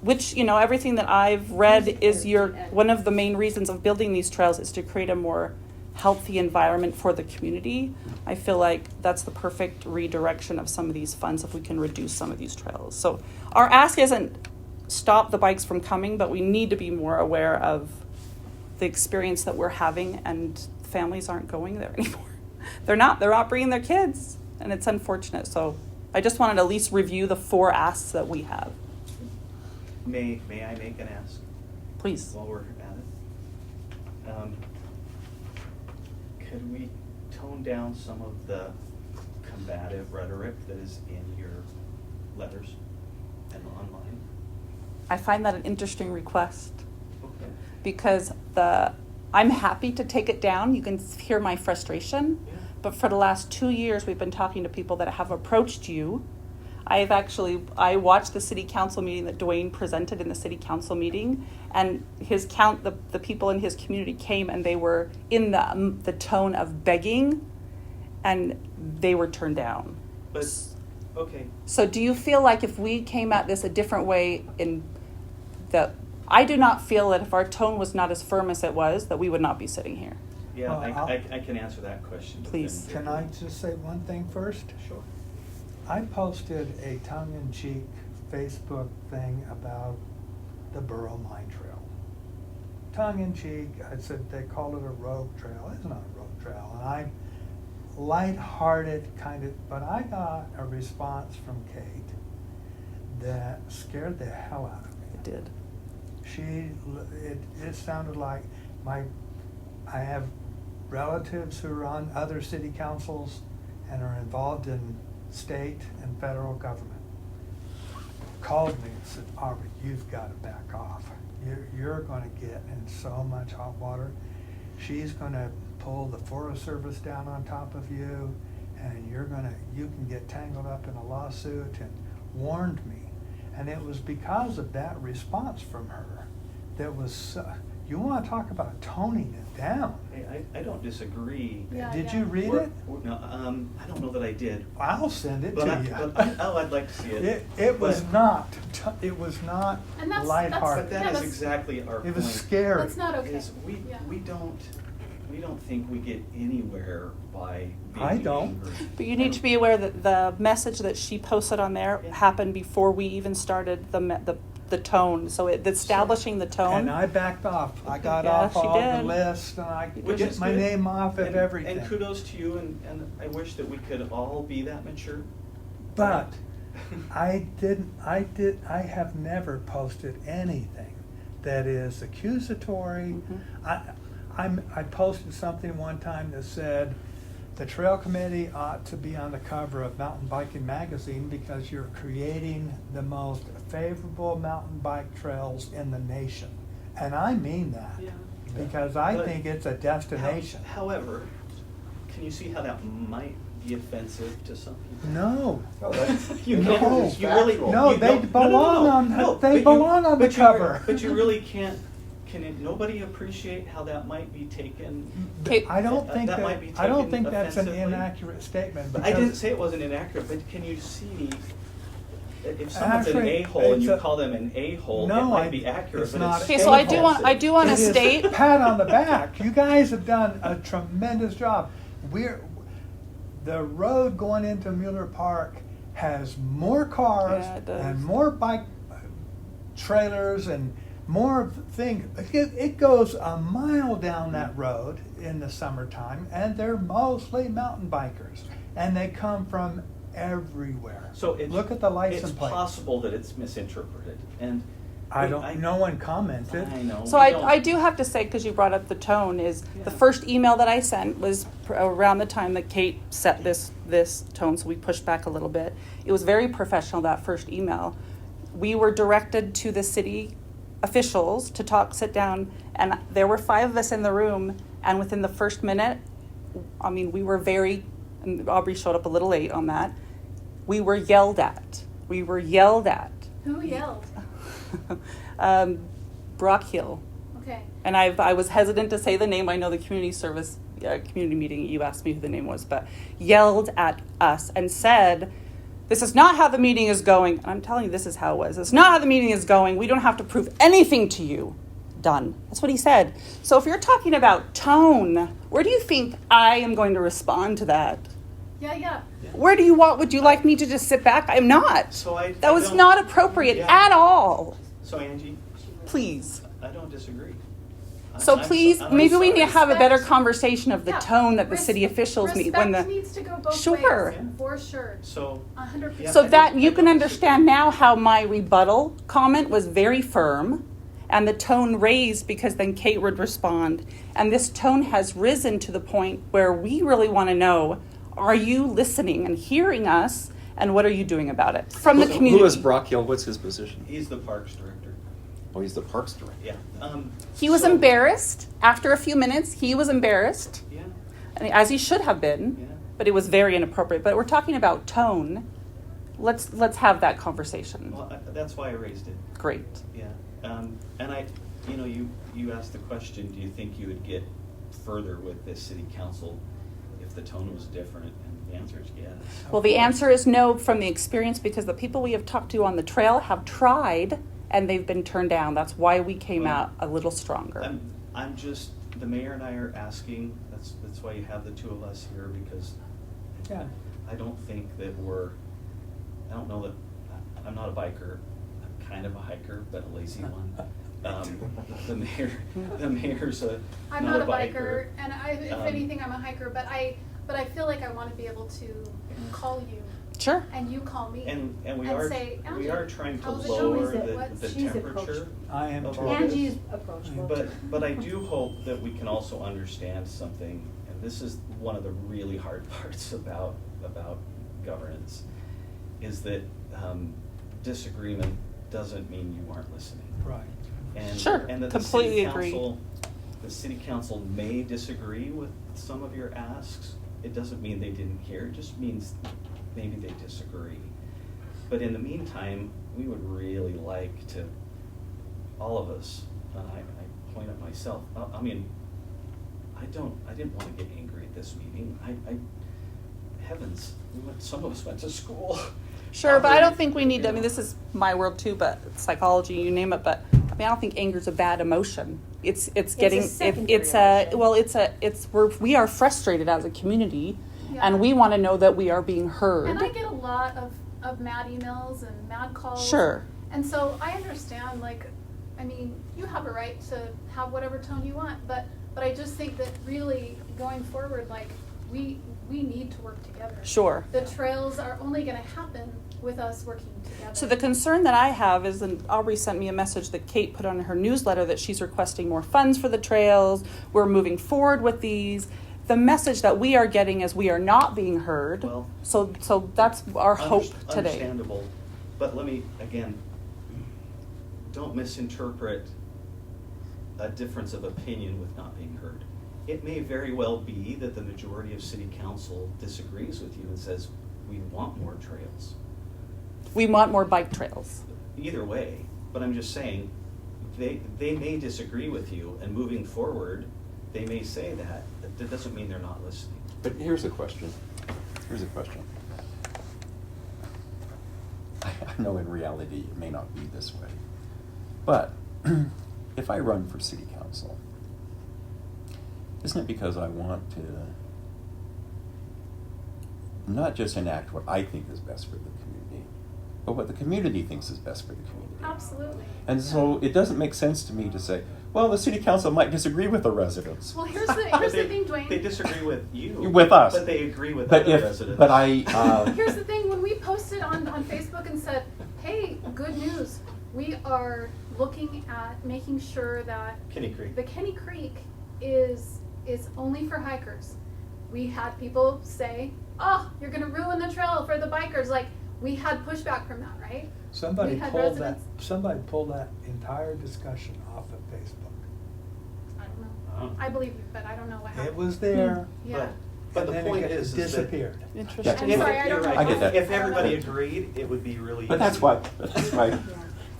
S3: Which, everything that I've read is one of the main reasons of building these trails is to create a more healthy environment for the community. I feel like that's the perfect redirection of some of these funds if we can reduce some of these trails. So our ask isn't stop the bikes from coming, but we need to be more aware of the experience that we're having, and families aren't going there anymore. They're not bringing their kids, and it's unfortunate. So I just wanted to at least review the 4 asks that we have.
S2: May I make an ask?
S3: Please.
S2: While we're at it. Could we tone down some of the combative rhetoric that is in your letters and online?
S3: I find that an interesting request,
S2: Okay.
S3: because I'm happy to take it down. You can hear my frustration,
S2: Yeah.
S3: but for the last 2 years, we've been talking to people that have approached you. I watched the city council meeting that Duane presented in the city council meeting, and the people in his community came, and they were in the tone of begging, and they were turned down.
S2: But, okay.
S3: So do you feel like if we came at this a different way I do not feel that if our tone was not as firm as it was, that we would not be sitting here.
S2: Yeah,
S6: Well,
S2: I can answer that question.
S3: Please.
S6: Can I just say one thing first?
S2: Sure.
S6: I posted a tongue-in-cheek Facebook thing about the Burro Mine Trail. Tongue-in-cheek, I said they called it a rogue trail. It's not a rogue trail. And I lighthearted but I got a response from Kate that scared the hell out of me.
S3: It did.
S6: It sounded like I have relatives who are on other city councils and are involved in state and federal government. Called me and said, Aubrey, you've got to back off. You're going to get in so much hot water. She's going to pull the Forest Service down on top of you, and you can get tangled up in a lawsuit, and warned me. And it was because of that response from her that was, you want to talk about toning it down.
S2: Hey, I don't disagree.
S4: Yeah,
S6: Did
S4: yeah.
S6: you read it?
S2: No, I don't know that I did.
S6: I'll send it
S2: But
S6: to you.
S2: I'd like to see it.
S6: It was
S2: But-
S6: not
S4: And that's-
S6: lighthearted.
S2: But that
S4: Yeah,
S2: is
S4: that's-
S2: exactly our
S6: It
S2: point.
S6: was scary.
S4: That's not okay.
S2: Is
S4: Yeah.
S2: we don't think we get anywhere by being
S6: I don't.
S2: angry.
S3: But you need to be aware that the message that she posted on there
S2: Yeah.
S3: happened before we even started the tone. So establishing the tone.
S6: And I backed off. I got
S3: Yeah,
S6: off
S3: she
S6: all the
S3: did.
S6: lists, and I
S2: Which
S6: get
S2: is
S6: my
S2: good.
S6: name off of everything.
S2: And kudos to you, and I wish that we could all be that mature.
S6: But I have never posted anything that is accusatory.
S3: Mhm.
S6: I posted something one time that said, the trail committee ought to be on the cover of Mountain Biking Magazine because you're creating the most favorable mountain bike trails in the nation. And I mean that,
S2: Yeah.
S6: because I
S2: But
S6: think it's a destination.
S2: However, can you see how that might be offensive to some people?
S6: No.
S2: You
S6: No.
S2: can't,
S7: It's
S2: you really,
S7: factual.
S6: No,
S2: you
S6: they
S2: don't-
S6: belong on-
S2: no,
S6: they
S2: but you-
S6: belong on the
S2: but you-
S6: cover.
S2: But you really can't, nobody appreciate how that might be taken?
S3: Kate,
S6: I don't
S2: That-
S6: think
S2: that
S6: that,
S2: might be
S6: I don't
S2: taken
S6: think that's an
S2: offensively.
S6: inaccurate statement.
S2: But I didn't
S6: because-
S2: say it wasn't inaccurate, but can you see, if someone's an
S6: Actually,
S2: a-hole and you
S6: it's a-
S2: call them an a-hole, it
S6: No,
S2: might be accurate,
S6: it's
S2: but
S6: not.
S2: it's
S3: Okay, so I do
S2: offensive.
S3: want to
S6: It is
S3: state.
S6: pat on the back. You guys have done a tremendous job. The road going into Mueller Park has more cars
S3: Yeah, it does.
S6: and more bike trailers and more things. It goes a mile down that road in the summertime, and they're mostly mountain bikers, and they come from everywhere.
S2: So
S6: Look at the license
S2: it's
S6: plate.
S2: possible that it's misinterpreted, and
S6: I don't. No one commented.
S2: I know.
S3: So
S2: we
S3: I
S2: don't-
S3: do have to say, because you brought up the tone, is the
S2: Yeah.
S3: first email that I sent was around the time that Kate set this tone, so we pushed back a little bit. It was very professional, that first email. We were directed to the city officials to sit down, and there were 5 of us in the room, and within the first minute, I mean, we were and Aubrey showed up a little late on that, we were yelled at. We were yelled at.
S4: Who yelled?
S3: Brock Hill.
S4: Okay.
S3: And I was hesitant to say the name. I know the community service, community meeting, you asked me who the name was, but yelled at us and said, this is not how the meeting is going. And I'm telling you, this is how it was. It's not how the meeting is going. We don't have to prove anything to you. Done. That's what he said. So if you're talking about tone, where do you think I am going to respond to that?
S4: Yeah.
S3: Where do you want, would you like me to just sit back? I'm not.
S2: So I
S3: That was
S2: don't-
S3: not appropriate
S2: Yeah.
S3: at all.
S2: So Angie,
S3: Please.
S2: I don't disagree.
S3: So please, maybe we need to have a better
S4: Respect.
S3: conversation of the
S4: Yeah.
S3: tone that the city officials meet when
S4: Respect
S3: the.
S4: needs to go both
S3: Sure.
S4: ways, for sure.
S2: So,
S4: 100%.
S2: Yeah,
S3: So
S2: I
S3: that
S2: don't-
S3: you
S2: I
S3: can
S2: don't
S3: understand
S2: disagree.
S3: now how my rebuttal comment was very firm and the tone raised because then Kate would respond. And this tone has risen to the point where we really want to know, are you listening and hearing us, and what are you doing about it from the community?
S9: Who is Brock Hill? What's his position?
S2: he's the parks director.
S9: Oh, he's the parks director.
S2: Yeah.
S3: He was
S2: so-
S3: embarrassed. After a few minutes, he was embarrassed,
S2: Yeah,
S3: and as he should have been,
S2: yeah.
S3: but it was very inappropriate. But we're talking about tone. Let's have that conversation.
S2: Well, that's why I raised it.
S3: Great.
S2: Yeah. And you asked the question, do you think you would get further with this city council if the tone was different? And the answer is yes.
S3: Well, the answer is no from the experience because the people we have talked to on the trail have tried and they've been turned down. That's why we came
S2: Well,
S3: out a little stronger.
S2: I'm just, the mayor and I are asking, that's why you have the two of us here, because
S6: Yeah.
S2: I don't think that I don't know that, I'm not a biker, I'm kind of a hiker, but a lazy one. The mayor's
S4: I'm not a biker, and if anything, I'm a hiker. But I feel like I want to be able to call you,
S3: Sure.
S4: and you call me,
S2: And we
S4: and
S2: are,
S4: say,
S2: we
S4: Angie,
S2: are trying to
S4: how's it
S2: lower
S4: going?
S2: the
S5: She's
S2: temperature.
S5: approachable.
S6: I am
S2: of
S6: too.
S2: all this.
S5: Angie's approachable.
S2: But I do hope that we can also understand something, and this is one of the really hard parts about governance, is that disagreement doesn't mean you aren't listening.
S6: Right.
S2: And,
S3: Sure,
S2: and that
S3: completely agree.
S2: The city council may disagree with some of your asks. It doesn't mean they didn't hear, it just means maybe they disagree. But in the meantime, we would really like to, all of us, and I point at myself, I mean, I didn't want to get angry at this meeting. Heavens, some of us went to school.
S3: Sure, but I don't think we need to, I mean, this is my world too, but psychology, you name it, but I mean, I don't think anger is a bad emotion. It's getting,
S5: secondary
S3: we are frustrated as a community
S4: Yeah.
S3: and we want to know that we are being heard.
S4: And I get a lot of mad emails and mad calls.
S3: Sure.
S4: And so I understand, like, I mean, you have a right to have whatever tone you want, but I just think that really going forward, like, we need to work together.
S3: Sure.
S4: The trails are only going to happen with us working together.
S3: So the concern that I have is, and Aubrey sent me a message that Kate put on her newsletter that she's requesting more funds for the trails. We're moving forward with these. the message that we are getting is we are not being heard.
S2: Well,
S3: So that's our hope today.
S2: Understandable, but let me, again, don't misinterpret a difference of opinion with not being heard. It may very well be that the majority of city council disagrees with you and says, we want more trails.
S3: We want more bike trails.
S2: Either way, but I'm just saying, they may disagree with you, and moving forward, they may say that. That doesn't mean they're not listening.
S8: But here's a question. I know in reality it may not be this way, but if I run for city council, isn't it because I want to not just enact what I think is best for the community, but what the community thinks is best for the community?
S4: Absolutely.
S8: And so it doesn't make sense to me to say, well, the city council might disagree with the residents.
S4: Well, here's the thing, Duane.
S2: They disagree with you.
S8: With us.
S2: But they agree with
S8: But
S2: other
S8: if,
S2: residents.
S8: but I,
S4: Here's the thing, when we posted on Facebook and said, hey, good news, we are looking at making sure that
S2: Kenny Creek.
S4: the Kenny Creek is only for hikers. We had people say, oh, you're gonna ruin the trail for the bikers. Like, we had pushback from that, right?
S6: Somebody
S4: We had
S6: pulled
S4: residents-
S6: that entire discussion off of Facebook.
S4: I don't know. I believe you, but I don't know what happened.
S6: It was there.
S4: Yeah.
S2: But the
S6: and then
S2: point
S6: it
S2: is that
S6: disappeared.
S3: Interesting.
S4: I'm sorry, I don't know.
S8: I get that.
S2: If everybody agreed, it would be really
S8: but that's
S2: easy.
S8: why,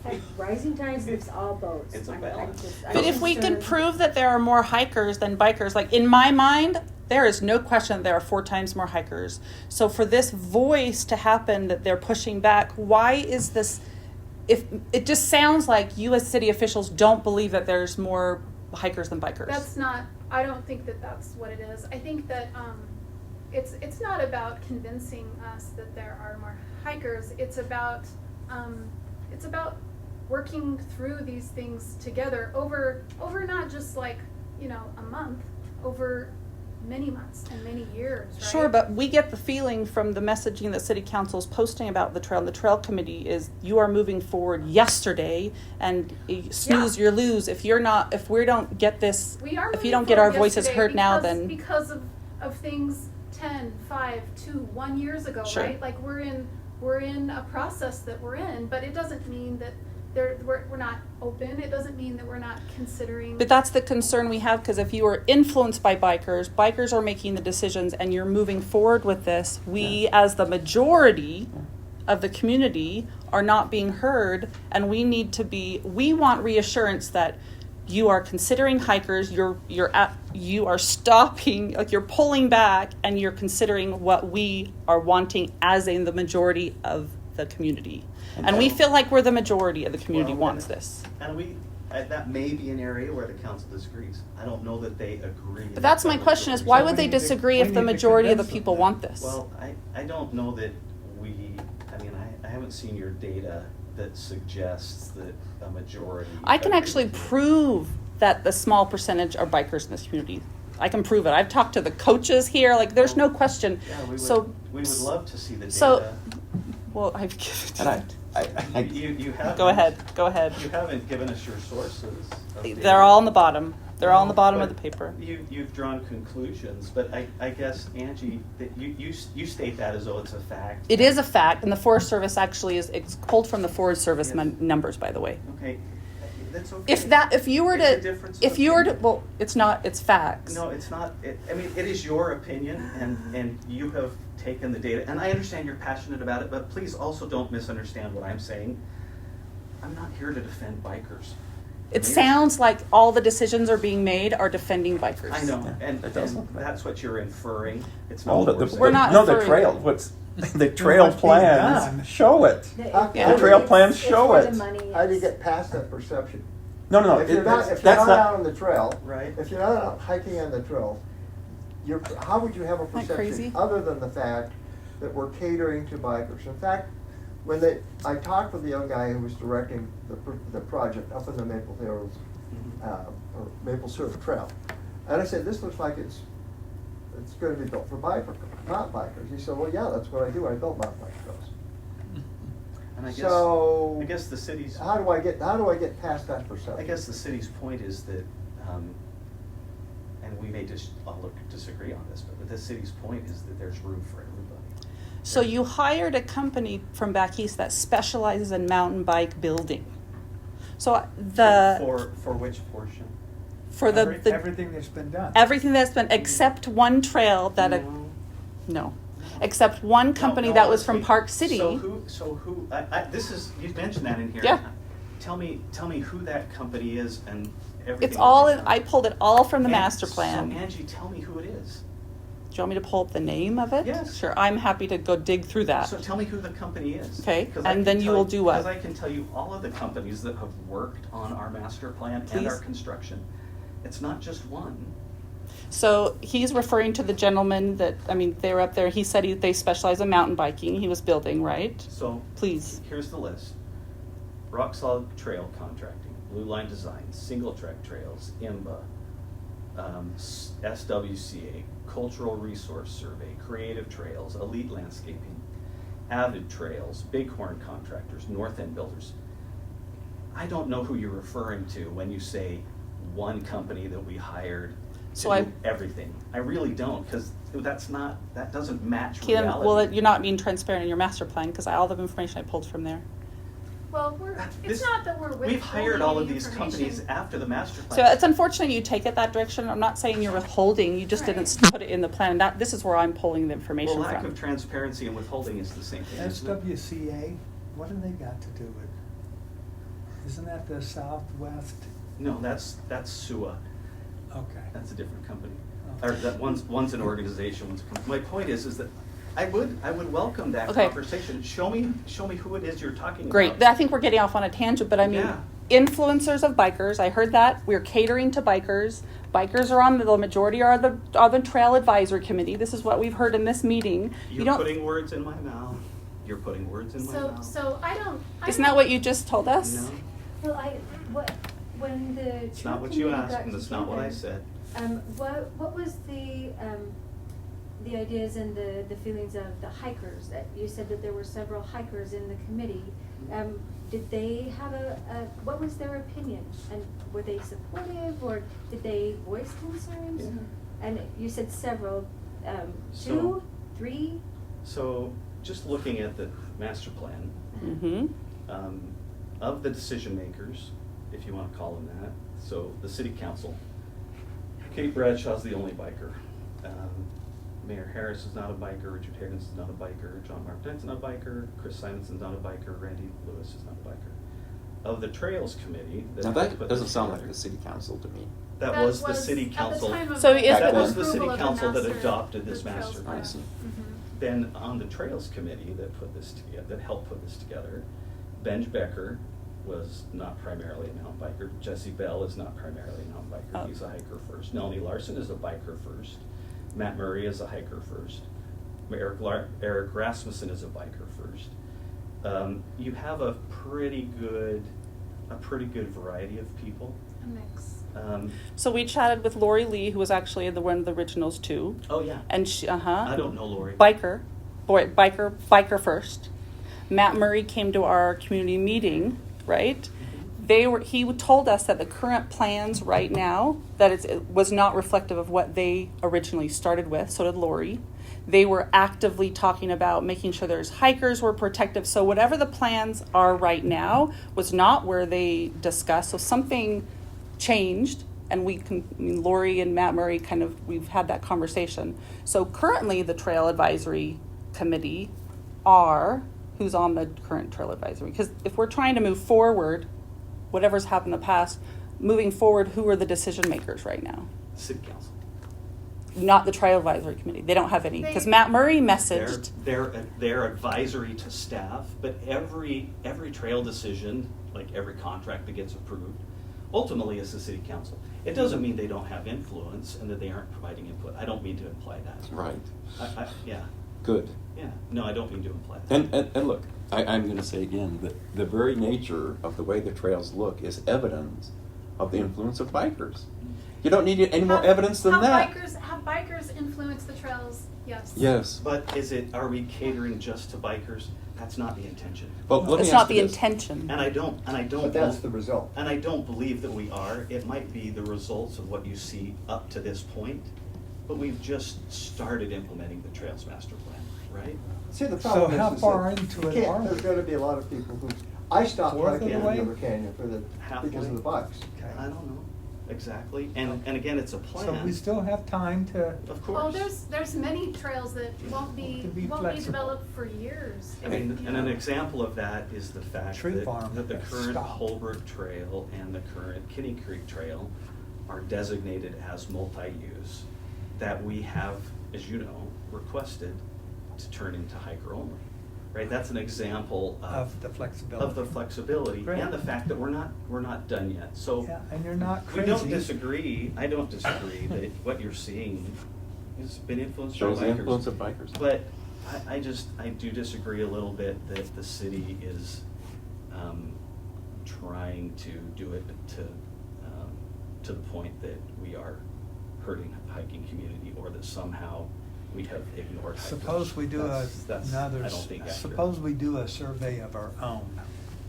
S5: Like, rising tides lifts all boats.
S2: It's a
S5: I'm
S2: balance.
S5: I'm
S3: But if we can
S5: concerned.
S3: prove that there are more hikers than bikers, like in my mind, there is no question that there are 4 times more hikers. So for this voice to happen that they're pushing back, why is this? If it just sounds like you as city officials don't believe that there's more hikers than bikers.
S4: That's not, I don't think that that's what it is. I think that it's not about convincing us that there are more hikers. It's about working through these things together over not just like, a month, over many months and many years, right?
S3: Sure, but we get the feeling from the messaging that City Council is posting about the trail, and the Trail Committee is you are moving forward yesterday, and snooze
S4: Yeah.
S3: you lose. If we don't get this,
S4: We are
S3: if you
S4: moving
S3: don't get our
S4: forward
S3: voices
S4: yesterday
S3: heard now,
S4: because-
S3: then
S4: because of things 10, 5, 2, 1 years ago,
S3: Sure.
S4: right? Like we're in a process that we're in, but it doesn't mean that we're not open. It doesn't mean that we're not considering.
S3: But that's the concern we have, because if you are influenced by bikers are making the decisions, and you're moving forward with this, we as the majority of the community are not being heard, and we want reassurance that you are considering hikers, you are stopping, like you're pulling back, and you're considering what we are wanting as in the majority of the community. And we feel like we're the majority of the community wants this.
S2: And that may be an area where the council disagrees. I don't know that they agree.
S3: But that's my question is, why would they disagree if the majority of the people want this?
S2: Well, I don't know that I haven't seen your data that suggests that a majority.
S3: I can
S2: agree
S3: actually
S2: with you.
S3: prove that the small percentage are bikers in this community. I can prove it. I've talked to the coaches here, like there's no question.
S2: Yeah, we
S3: So,
S2: would love to see the data.
S3: so- well, I've given
S8: and
S2: You haven't.
S3: Go ahead.
S2: You haven't given us your sources. of data.
S3: They're all on the bottom. They're all on the bottom of the
S2: But
S3: paper.
S2: You've drawn conclusions, but I guess, Angie, that you state that as though it's a fact.
S3: It is a fact, and the Forest Service actually it's pulled from the Forest Service
S2: Yes.
S3: numbers, by the way.
S2: Okay, that's okay.
S3: If you were
S2: It's a
S3: to,
S2: difference of
S3: if you were to,
S2: opinion.
S3: well, it's not. It's facts.
S2: No, it's not. It is your opinion, and you have taken the data, and I understand you're passionate about it, but please also don't misunderstand what I'm saying. I'm not here to defend bikers.
S3: It sounds like all the decisions are being made are defending bikers.
S2: I know, and
S8: it does look like
S2: that's what you're inferring. It's not
S8: all
S2: what
S8: the,
S2: we're
S3: We're
S2: saying.
S3: not
S8: no, the
S3: inferring.
S8: trail, the trail
S6: what's being
S8: plans
S6: done.
S8: show it.
S3: Yeah.
S8: The trail
S5: It's-
S8: plans
S5: it's
S8: show
S5: for
S8: it.
S5: the money,
S7: How do you
S5: it's-
S7: get past that perception?
S8: No,
S7: If you're not
S8: that's
S7: out
S8: not,
S7: on the trail,
S2: Right.
S7: if you're not out hiking on the trail, how would you have a
S3: Isn't that crazy?
S7: perception other than the fact that we're catering to bikers? In fact, I talked with the young guy who was directing the project up in the Maple Hills, or Maple Syrup Trail, and I said, "This looks like it's going to be built for mountain bikers." He said, "Well, yeah, that's what I do. I build mountain bike trails."
S2: And I
S7: So
S2: guess the city's.
S7: how do I get past that perception?
S2: I guess the city's point is that, and we may just all disagree on this, but the city's point is that there's room for everybody.
S3: So you hired a company from back east that specializes in mountain bike building. So
S2: For which portion?
S3: for the
S6: Everything that's been done.
S3: everything that's been except one trail that no, except one company that was from Park City.
S2: So who, this is, you mentioned that in here.
S3: Yeah.
S2: Tell me who that company is and everything.
S3: It's all
S2: that
S3: in,
S2: they've
S3: I
S2: done.
S3: pulled it all from the
S2: And
S3: master plan.
S2: So Angie, tell me who it is.
S3: Do you want me to pull up the name of it?
S2: Yes.
S3: Sure, I'm happy to go dig through that.
S2: So tell me who the company is.
S3: Okay,
S2: 'Cause
S3: and then you will do what?
S2: Because I can tell you all of the companies that have worked on our master plan and our
S3: Please.
S2: construction. It's not just one.
S3: So he's referring to the gentleman that, I mean, they were up there. He said they specialize in mountain biking. He was building, right?
S2: So
S3: Please.
S2: here's the list. Rock Solid Trail Contracting, Blue Line Design, Single Track Trails, IMBA, SWCA, Cultural Resource Survey, Creative Trails, Elite Landscaping, Avid Trails, Bighorn Contractors, North End Builders. I don't know who you're referring to when you say one company that we hired to
S3: So
S2: do everything. I really don't, because that doesn't match
S3: Keelan,
S2: reality.
S3: well, you're not being transparent in your master plan because all the information I pulled from there.
S4: Well, it's not that we're withholding
S2: We've hired all of
S4: any
S2: these companies
S4: information.
S2: after the master plan.
S3: So it's unfortunate you take it that direction. I'm not saying you're withholding. You just didn't put it in the plan. This is where I'm pulling the information
S2: Well, lack
S3: from.
S2: of transparency and withholding is the same thing, isn't it?
S6: SWCA, what do they got to do with? Isn't that the Southwest?
S2: No, that's SUA.
S6: Okay.
S2: That's a different company.
S6: Oh.
S2: Or that one's an organization, one's a company. My point is that I would welcome that
S3: Okay.
S2: conversation. Show me who it is you're talking
S3: Great.
S2: about.
S3: I think we're getting off on a tangent, but I mean,
S2: Yeah.
S3: influencers of bikers. I heard that. We're catering to bikers. Bikers are on the majority are the trail advisory committee. This is what we've heard in this meeting.
S2: You're putting words in my mouth. You're putting words in my mouth.
S4: So I don't.
S3: Isn't that what you just told us?
S2: No,
S5: Well, when the
S2: it's not
S5: trail
S2: what you
S5: committee
S2: asked,
S5: got
S2: and it's not what I
S5: together,
S2: said.
S5: What was the ideas and the feelings of the hikers? That you said that there were several hikers in the committee. Did they have what was their opinion? And were they supportive, or did they voice concerns?
S2: Yeah.
S5: And you said several,
S2: So-
S5: 2, 3?
S2: So, just looking at the master plan,
S3: Mm-hmm.
S2: of the decision makers, if you want to call them that, so the city council, Kate Bradshaw's the only biker. Mayor Harris is not a biker, Richard Higgins is not a biker, John Martinet's not a biker, Chris Simonson's not a biker, Randy Lewis is not a biker. Of the Trails Committee.
S9: Now
S2: put
S9: that
S2: this
S9: doesn't sound like
S2: together,
S9: the city council to me.
S2: That was the city council.
S4: At the time of
S3: So
S4: the
S3: is-
S2: That was the
S4: approval
S2: city
S4: of the
S2: council that
S4: master-
S2: adopted this
S4: the Trails
S2: master
S4: plan.
S9: I see.
S4: Mhm.
S2: Then on the Trails Committee that put this together, that helped put this together, Benj Becker was not primarily a mountain biker. Jesse Bell is not primarily a mountain biker.
S3: Oh.
S2: He's a hiker first. Melanie Larson is a biker first. Matt Murray is a hiker first. Eric Rasmussen is a biker first. You have a pretty good variety of people.
S4: A mix.
S3: So we chatted with Lori Lee, who was actually one of the originals too.
S2: Oh yeah.
S3: And she,
S2: I don't know Lori.
S3: biker first. Matt Murray came to our community meeting, right? He told us that the current plans right now, that it was not reflective of what they originally started with. So did Lori. They were actively talking about making sure there's hikers were protective. So whatever the plans are right now was not where they discussed. So something changed, and Lori and Matt Murray we've had that conversation. So currently the Trail Advisory Committee who's on the current Trail Advisory? Because if we're trying to move forward, whatever's happened in the past, moving forward, who are the decision makers right now?
S2: City council.
S3: Not the Trail Advisory Committee. They don't have any. Because
S4: They-
S3: Matt Murray messaged.
S2: They're advisory to staff, but every trail decision, like every contract that gets approved, ultimately is the city council. It doesn't mean they don't have influence and that they aren't providing input. I don't mean to imply that.
S9: Right.
S2: Yeah,
S9: Good.
S2: yeah. No, I don't mean to imply that.
S9: And look, I'm going to say again that the very nature of the way the trails look is evidence of the influence of bikers. You don't need any more evidence than that.
S4: Have bikers influenced the trails? Yes.
S9: Yes.
S2: But are we catering just to bikers? That's not the intention.
S8: Well, let me
S3: It's
S8: ask
S3: not
S8: you
S3: the
S8: this.
S3: intention.
S2: And I don't
S7: But that's the result.
S2: And I don't believe that we are. It might be the results of what you see up to this point, but we've just started implementing the Trails Master Plan, right?
S7: See, the
S6: So
S7: problem is.
S6: how
S7: is
S6: far
S7: that
S6: into
S7: you
S6: it
S7: can't-
S6: are
S7: There's
S6: we?
S7: gonna be a lot of people who, I stopped
S6: Fourth of
S7: hiking
S6: the
S7: in
S6: way?
S7: River Canyon because
S2: Halfway?
S7: of the bikes.
S2: I don't know, exactly. And again, it's a plan.
S6: So we still have time to,
S2: Of
S4: Well,
S2: course.
S4: there's many trails that won't be
S6: To be
S4: won't be
S6: flexible.
S4: developed for years.
S2: I mean,
S4: You
S2: and an
S4: know.
S2: example of that is the fact
S6: Tree
S2: that,
S6: farm
S2: that the
S6: has
S2: current
S6: stopped.
S2: Holbrook Trail and the current Kinney Creek Trail are designated as multi-use, that we have, as you know, requested to turn into hiker only, right? That's an example
S6: of the flexibility.
S2: of the flexibility
S6: Right.
S2: and the fact that we're not done yet. So
S6: Yeah, and you're not
S2: we
S6: crazy.
S2: don't disagree. I don't disagree that what you're seeing has been influenced by
S9: Shows the
S2: bikers.
S9: influence of bikers.
S2: But I do disagree a little bit that the city is trying to do it to the point that we are hurting the hiking community, or that somehow we have ignored hikers.
S6: Suppose we do
S2: That's,
S6: another,
S2: I don't think accurate.
S6: suppose we do a survey of our own.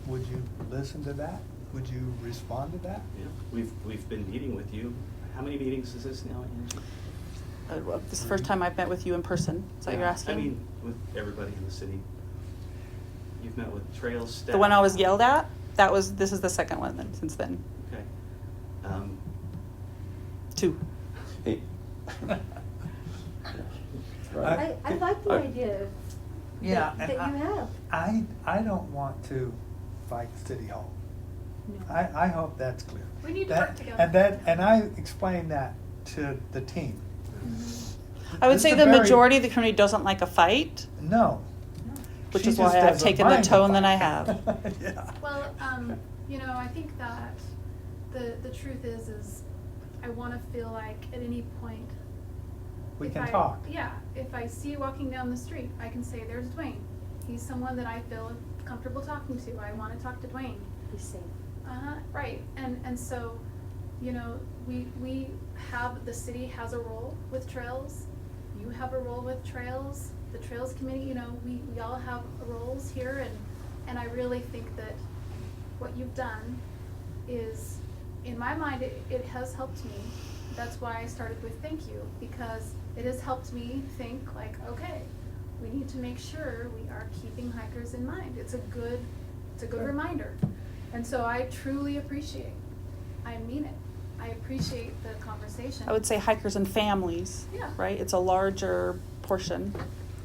S6: Would you listen to that? Would you respond to that?
S2: Yeah, we've been meeting with you. How many meetings is this now, Angie?
S3: Well, this is the first time I've met with you in person. Is that what you're
S2: Yeah,
S3: asking?
S2: I mean, with everybody in the city. You've met with Trails staff.
S3: The one I was yelled at, this is the second one then, since then.
S2: Okay.
S3: 2.
S9: Hey. Right.
S5: I like the idea
S6: Yeah,
S5: that
S6: and
S5: you have.
S6: I don't want to fight City Hall.
S5: No.
S6: I hope that's clear.
S4: We need to
S6: That-
S4: work together.
S6: And I explained that to the team.
S3: I would
S6: This
S3: say
S6: is
S3: the
S6: very-
S3: majority of the community doesn't like a fight,
S6: No.
S3: which
S6: She
S3: is why
S6: just
S3: I've
S6: doesn't
S3: taken the
S6: mind
S3: tone that
S6: fight.
S3: I have.
S6: Yeah.
S4: Well, I think that the truth is I want to feel like at any point
S6: We
S4: if
S6: can
S4: I-
S6: talk.
S4: Yeah, if I see you walking down the street, I can say, "There's Duane. He's someone that I feel comfortable talking to. I want to talk to Duane."
S5: Be safe.
S4: Right. And so, we have, the city has a role with trails. You have a role with trails. The Trails Committee, we all have roles here, and I really think that what you've done is, in my mind, it has helped me. That's why I started with thank you, because it has helped me think like, okay, we need to make sure we are keeping hikers in mind. It's a good reminder. And so I truly appreciate, I mean it, I appreciate the conversation.
S3: I would say hikers and families,
S4: Yeah.
S3: right? It's a larger portion.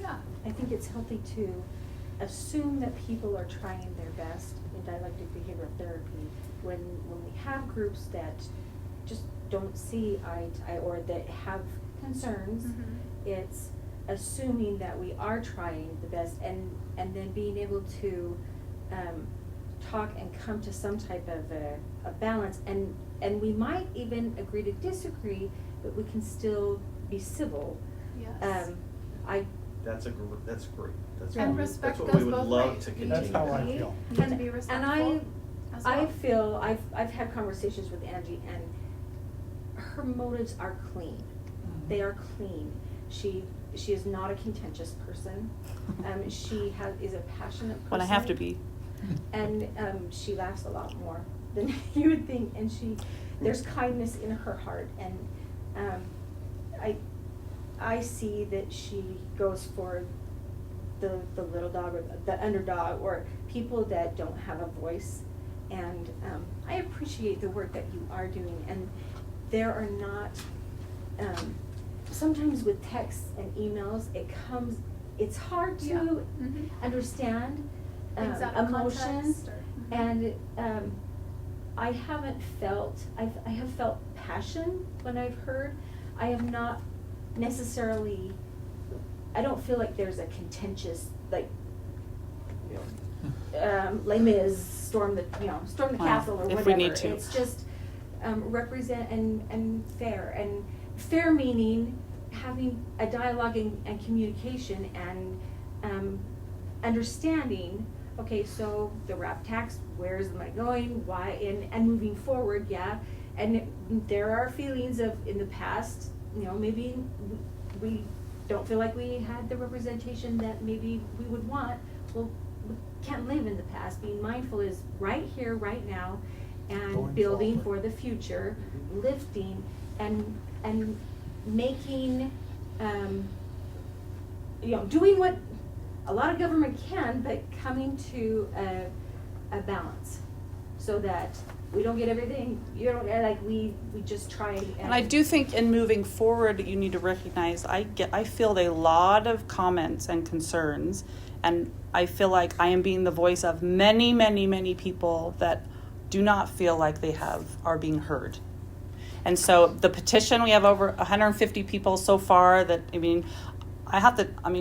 S4: Yeah,
S5: I think it's healthy to assume that people are trying their best in dialectic behavioral therapy when we have groups that just don't see eye to eye or that have concerns.
S4: Mhm.
S5: It's assuming that we are trying the best and then being able to talk and come to some type of a balance, and we might even agree to disagree, but we can still be civil.
S4: yes.
S2: That's great. That's
S4: And
S2: what,
S4: respect
S2: that's what
S4: goes
S2: we would
S4: both
S2: love
S4: ways.
S2: to
S4: You
S6: That's
S2: continue.
S6: how I
S4: need-
S6: feel.
S4: You need to be respectful as
S5: I
S4: well.
S5: feel, I've had conversations with Angie, and her motives are clean. They are clean. She is not a contentious person. She is a passionate person.
S3: When I have to be.
S5: And she laughs a lot more than you would think, and there's kindness in her heart, and I see that she goes for the little dog or the underdog or people that don't have a voice, and I appreciate the work that you are doing, and there are not sometimes with texts and emails it's hard to
S4: Yeah. Mhm.
S5: understand
S4: Things out of
S5: emotion,
S4: context or- Mhm.
S5: and I haven't felt, I have felt passion when I've heard. I have not necessarily, I don't feel like there's a contentious, like, Les Mis, storm the
S3: Wow.
S5: castle or whatever.
S3: If we need to.
S5: It's just represent and fair meaning having a dialogue and communication and understanding, okay, so the RAP tax, where is the money going, why, and moving forward, yeah. And there are feelings of, in the past, maybe we don't feel like we had the representation that maybe we would want. Well, can't live in the past. Being mindful is right here, right now, and
S6: Going
S5: building
S6: forward.
S5: for the future, lifting and making, doing what a lot of government can, but coming to a balance so that we don't get everything, we just try
S3: And I do think in moving forward, you need to recognize, I feel a lot of comments and concerns, and I feel like I am being the voice of many, many, many people that do not feel like they are being heard. And so the petition, we have over 150 people so far that,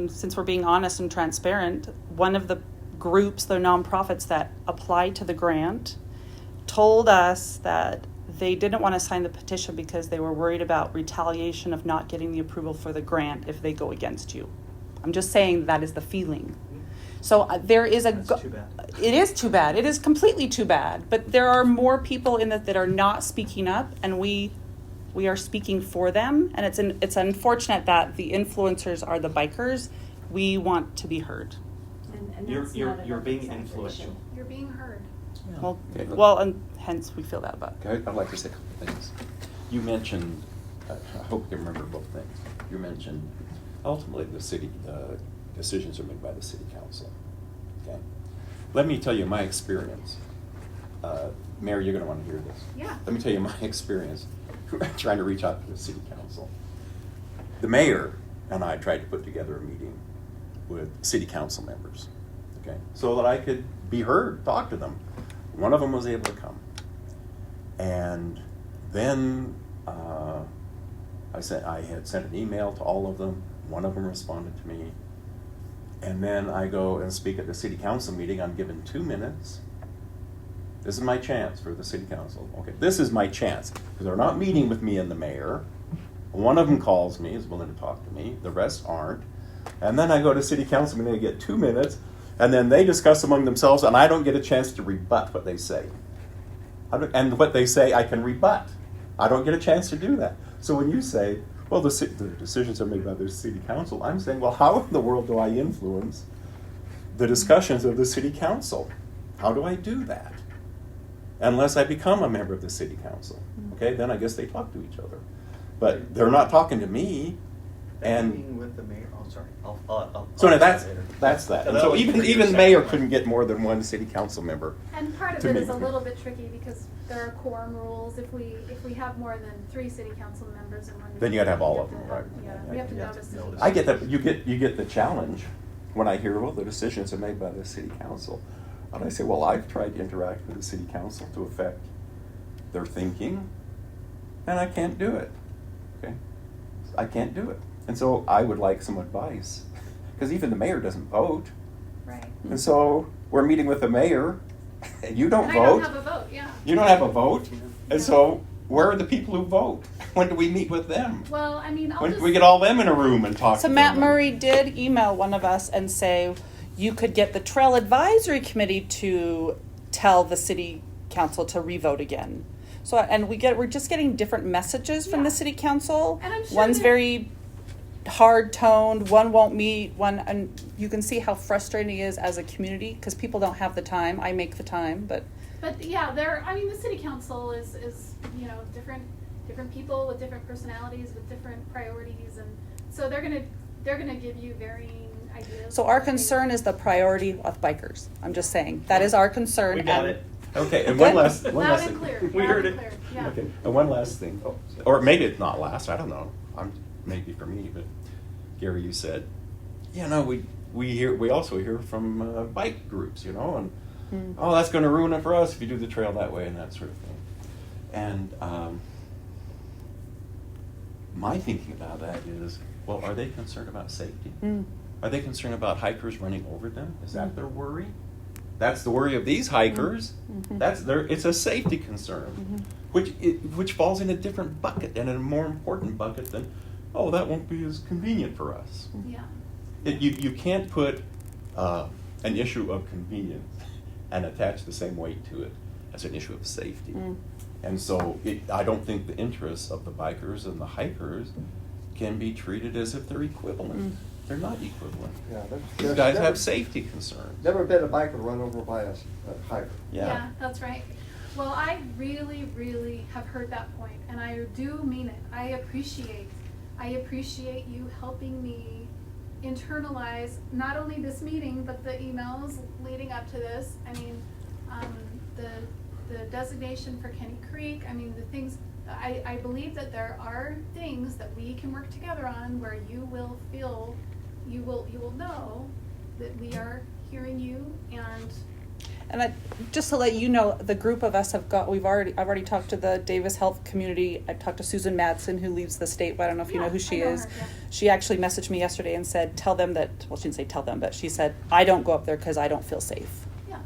S3: since we're being honest and transparent, one of the groups, the nonprofits that applied to the grant, told us that they didn't want to sign the petition because they were worried about retaliation of not getting the approval for the grant if they go against you. I'm just saying that is the feeling. So there is
S2: That's too bad.
S3: It is too bad. It is completely too bad. But there are more people in that are not speaking up, and we are speaking for them. And it's unfortunate that the influencers are the bikers. We want to be heard.
S5: and
S2: You're-
S5: that's
S2: you're-
S5: not an
S2: you're being
S5: exaggeration.
S2: influential.
S4: You're being heard.
S3: Well, and hence we feel that about it.
S9: Okay, I'd like to say a couple things. You mentioned, I hope you can remember both things. You mentioned ultimately the city, decisions are made by the city council. Okay, let me tell you my experience. Mayor, you're going to want to hear this.
S4: Yeah.
S9: Let me tell you my experience trying to reach out to the city council. The mayor and I tried to put together a meeting with city council members, okay, so that I could be heard, talk to them. One of them was able to come. And then I had sent an email to all of them. One of them responded to me. And then I go and speak at the city council meeting. I'm given 2 minutes. This is my chance for the city council. Okay, this is my chance, because they're not meeting with me and the mayor. One of them calls me, is willing to talk to me. The rest aren't. And then I go to city council meeting, I get 2 minutes, and then they discuss among themselves, and I don't get a chance to rebut what they say. And what they say, I can rebut. I don't get a chance to do that. So when you say, well, the decisions are made by the city council, I'm saying, well, how in the world do I influence the discussions of the city council? How do I do that? Unless I become a member of the city council. Okay, then I guess they talk to each other. But they're not talking to me. And
S2: Meeting with the mayor. Oh, sorry.
S9: so now
S2: I'll
S9: that's
S2: later.
S9: that. And
S2: That'll
S9: so
S2: be for your
S9: even
S2: second
S9: mayor
S2: one.
S9: couldn't get more than one city council member.
S4: And part of
S9: To
S4: it
S9: me.
S4: is a little bit tricky because there are quorum rules. If we have more than 3 city council members in one meeting,
S9: Then you gotta have all
S4: we
S9: of them, right?
S4: Yeah, we have to
S2: You have to
S4: notice.
S2: notice.
S9: I get that. You get the challenge when I hear, well, the decisions are made by the city council. And I say, well, I've tried to interact with the city council to affect their thinking, and I can't do it. Okay? I can't do it. And so I would like some advice, because even the mayor doesn't vote.
S4: Right.
S9: And so we're meeting with the mayor, and you don't
S4: And
S9: vote.
S4: I don't have a vote, yeah.
S9: You don't have a vote. And so where are the people who vote? When do we meet with them?
S4: Well, I mean,
S9: When do we get all them in a room and talk
S3: So
S9: to
S3: Matt
S9: them?
S3: Murray did email one of us and say, you could get the Trail Advisory Committee to tell the city council to revote again. So, and we're just getting different messages from
S4: Yeah.
S3: the city council.
S4: And I'm sure
S3: One's
S4: that-
S3: very hard toned, one won't meet, and you can see how frustrating it is as a community because people don't have the time. I make the time, but
S4: yeah, the city council is different people with different personalities, with different priorities, and so they're gonna give you varying ideas.
S3: so our concern is the priority of bikers. I'm just saying that is our concern.
S2: We got
S3: and-
S2: it.
S9: Okay, and
S3: Good.
S9: one last
S4: Loud
S9: thing.
S4: and clear.
S2: We
S4: loud
S2: heard
S4: and
S2: it.
S4: clear, yeah.
S9: Okay, and one last thing, or maybe it's not last, I don't know. Maybe for me, but Gary, you said, we also hear from bike groups, and oh, that's going to ruin it for us if you do the trail that way and that sort of thing. And my thinking about that is, well, are they concerned about safety? Are they concerned about hikers running over them? Is that their worry? That's the worry of these hikers. It's a safety concern, which falls in a different bucket and in a more important bucket than, oh, that won't be as convenient for us.
S4: Yeah.
S9: You can't put an issue of convenience and attach the same weight to it as an issue of safety. And so I don't think the interests of the bikers and the hikers can be treated as if they're equivalent. They're not equivalent.
S7: Yeah,
S9: These guys have safety concerns.
S7: Never been a biker run over by a hiker.
S9: Yeah.
S4: That's right. Well, I really, really have heard that point, and I do mean it. I appreciate you helping me internalize not only this meeting, but the emails leading up to this. I mean, the designation for Kenny Creek, I mean, the things, I believe that there are things that we can work together on where you will feel, you will know that we are hearing you.
S3: And just to let you know, the group of us I've already talked to the Davis Health community. I talked to Susan Madsen, who leads the statewide. I don't know if you know who she is.
S4: Her, yeah.
S3: She actually messaged me yesterday and said, tell them that, well, she didn't say tell them, but she said, I don't go up there because I don't feel safe.
S4: Yeah.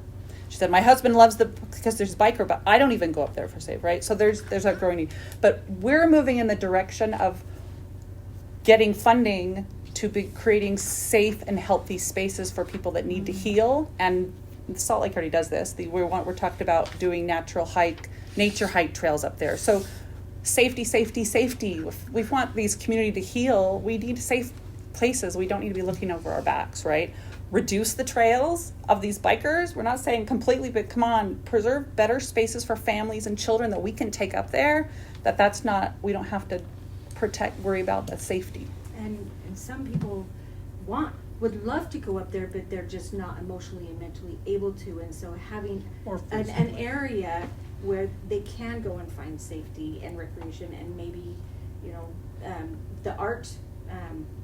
S3: She said, my husband loves because there's biker, but I don't even go up there for safe, right? So there's that growing need. But we're moving in the direction of getting funding to be creating safe and healthy spaces for people that need to heal. And Salt Lake already does this. We're talking about doing nature hike trails up there. So safety. If we want these community to heal, we need safe places. We don't need to be looking over our backs, right? Reduce the trails of these bikers. We're not saying completely, but come on, preserve better spaces for families and children that we can take up there. That's not, we don't have to worry about the safety.
S1: And some people would love to go up there, but they're just not emotionally and mentally able to. And so having an area where they can go and find safety and recreation, and maybe,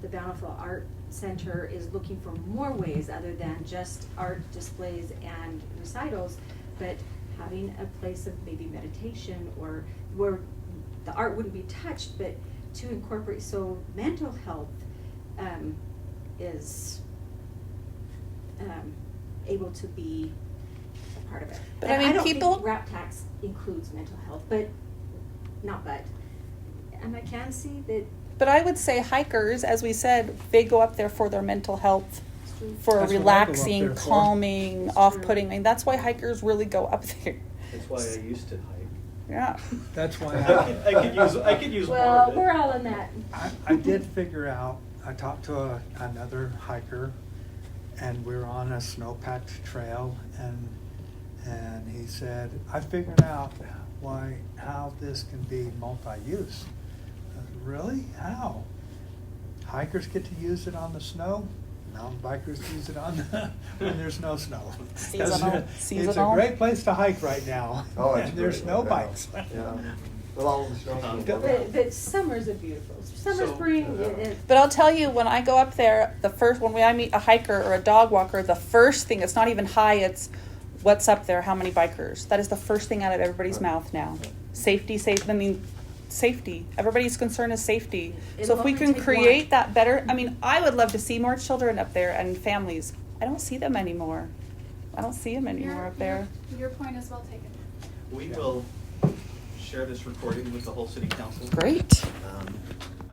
S1: the Bountiful Art Center is looking for more ways other than just art displays and recitals, but having a place of maybe meditation or where the art wouldn't be touched, but to incorporate, so mental health is able to be a part of it.
S3: But
S1: And
S3: I mean,
S1: don't
S3: people-
S1: think rap tax includes mental health, and I can see that.
S3: But I would say hikers, as we said, they go up there for their mental health, for
S6: That's what I go up
S3: relaxing,
S6: there for.
S3: calming,
S1: It's
S3: off-putting.
S1: true.
S3: I mean, that's why hikers really go up there.
S2: That's why I used to hike.
S3: Yeah.
S6: That's why
S2: I could use more
S1: Well,
S2: of it.
S1: we're all in that.
S6: I did figure out, I talked to another hiker, and we were on a snow-packed trail, and he said, I figured out how this can be multi-use. I said, really? How? Hikers get to use it on the snow, mountain bikers use it on when there's no snow.
S3: Seasonal.
S6: It's a great place to hike right now,
S7: Oh, it's
S6: and there's
S7: great
S6: no
S7: right now.
S6: bikes.
S7: Yeah. With all the snow.
S1: But summer's a beautiful, spring,
S3: But I'll tell you, when I go up there, when I meet a hiker or a dog walker, the first thing, it's not even hi, it's what's up there, how many bikers? That is the first thing out of everybody's mouth now. Safety. Everybody's concern is safety. So if we can create that better, I would love to see more children up there and families. I don't see them anymore. Up there.
S4: Your point is well taken.
S2: We will share this recording with the whole city council.
S3: Great.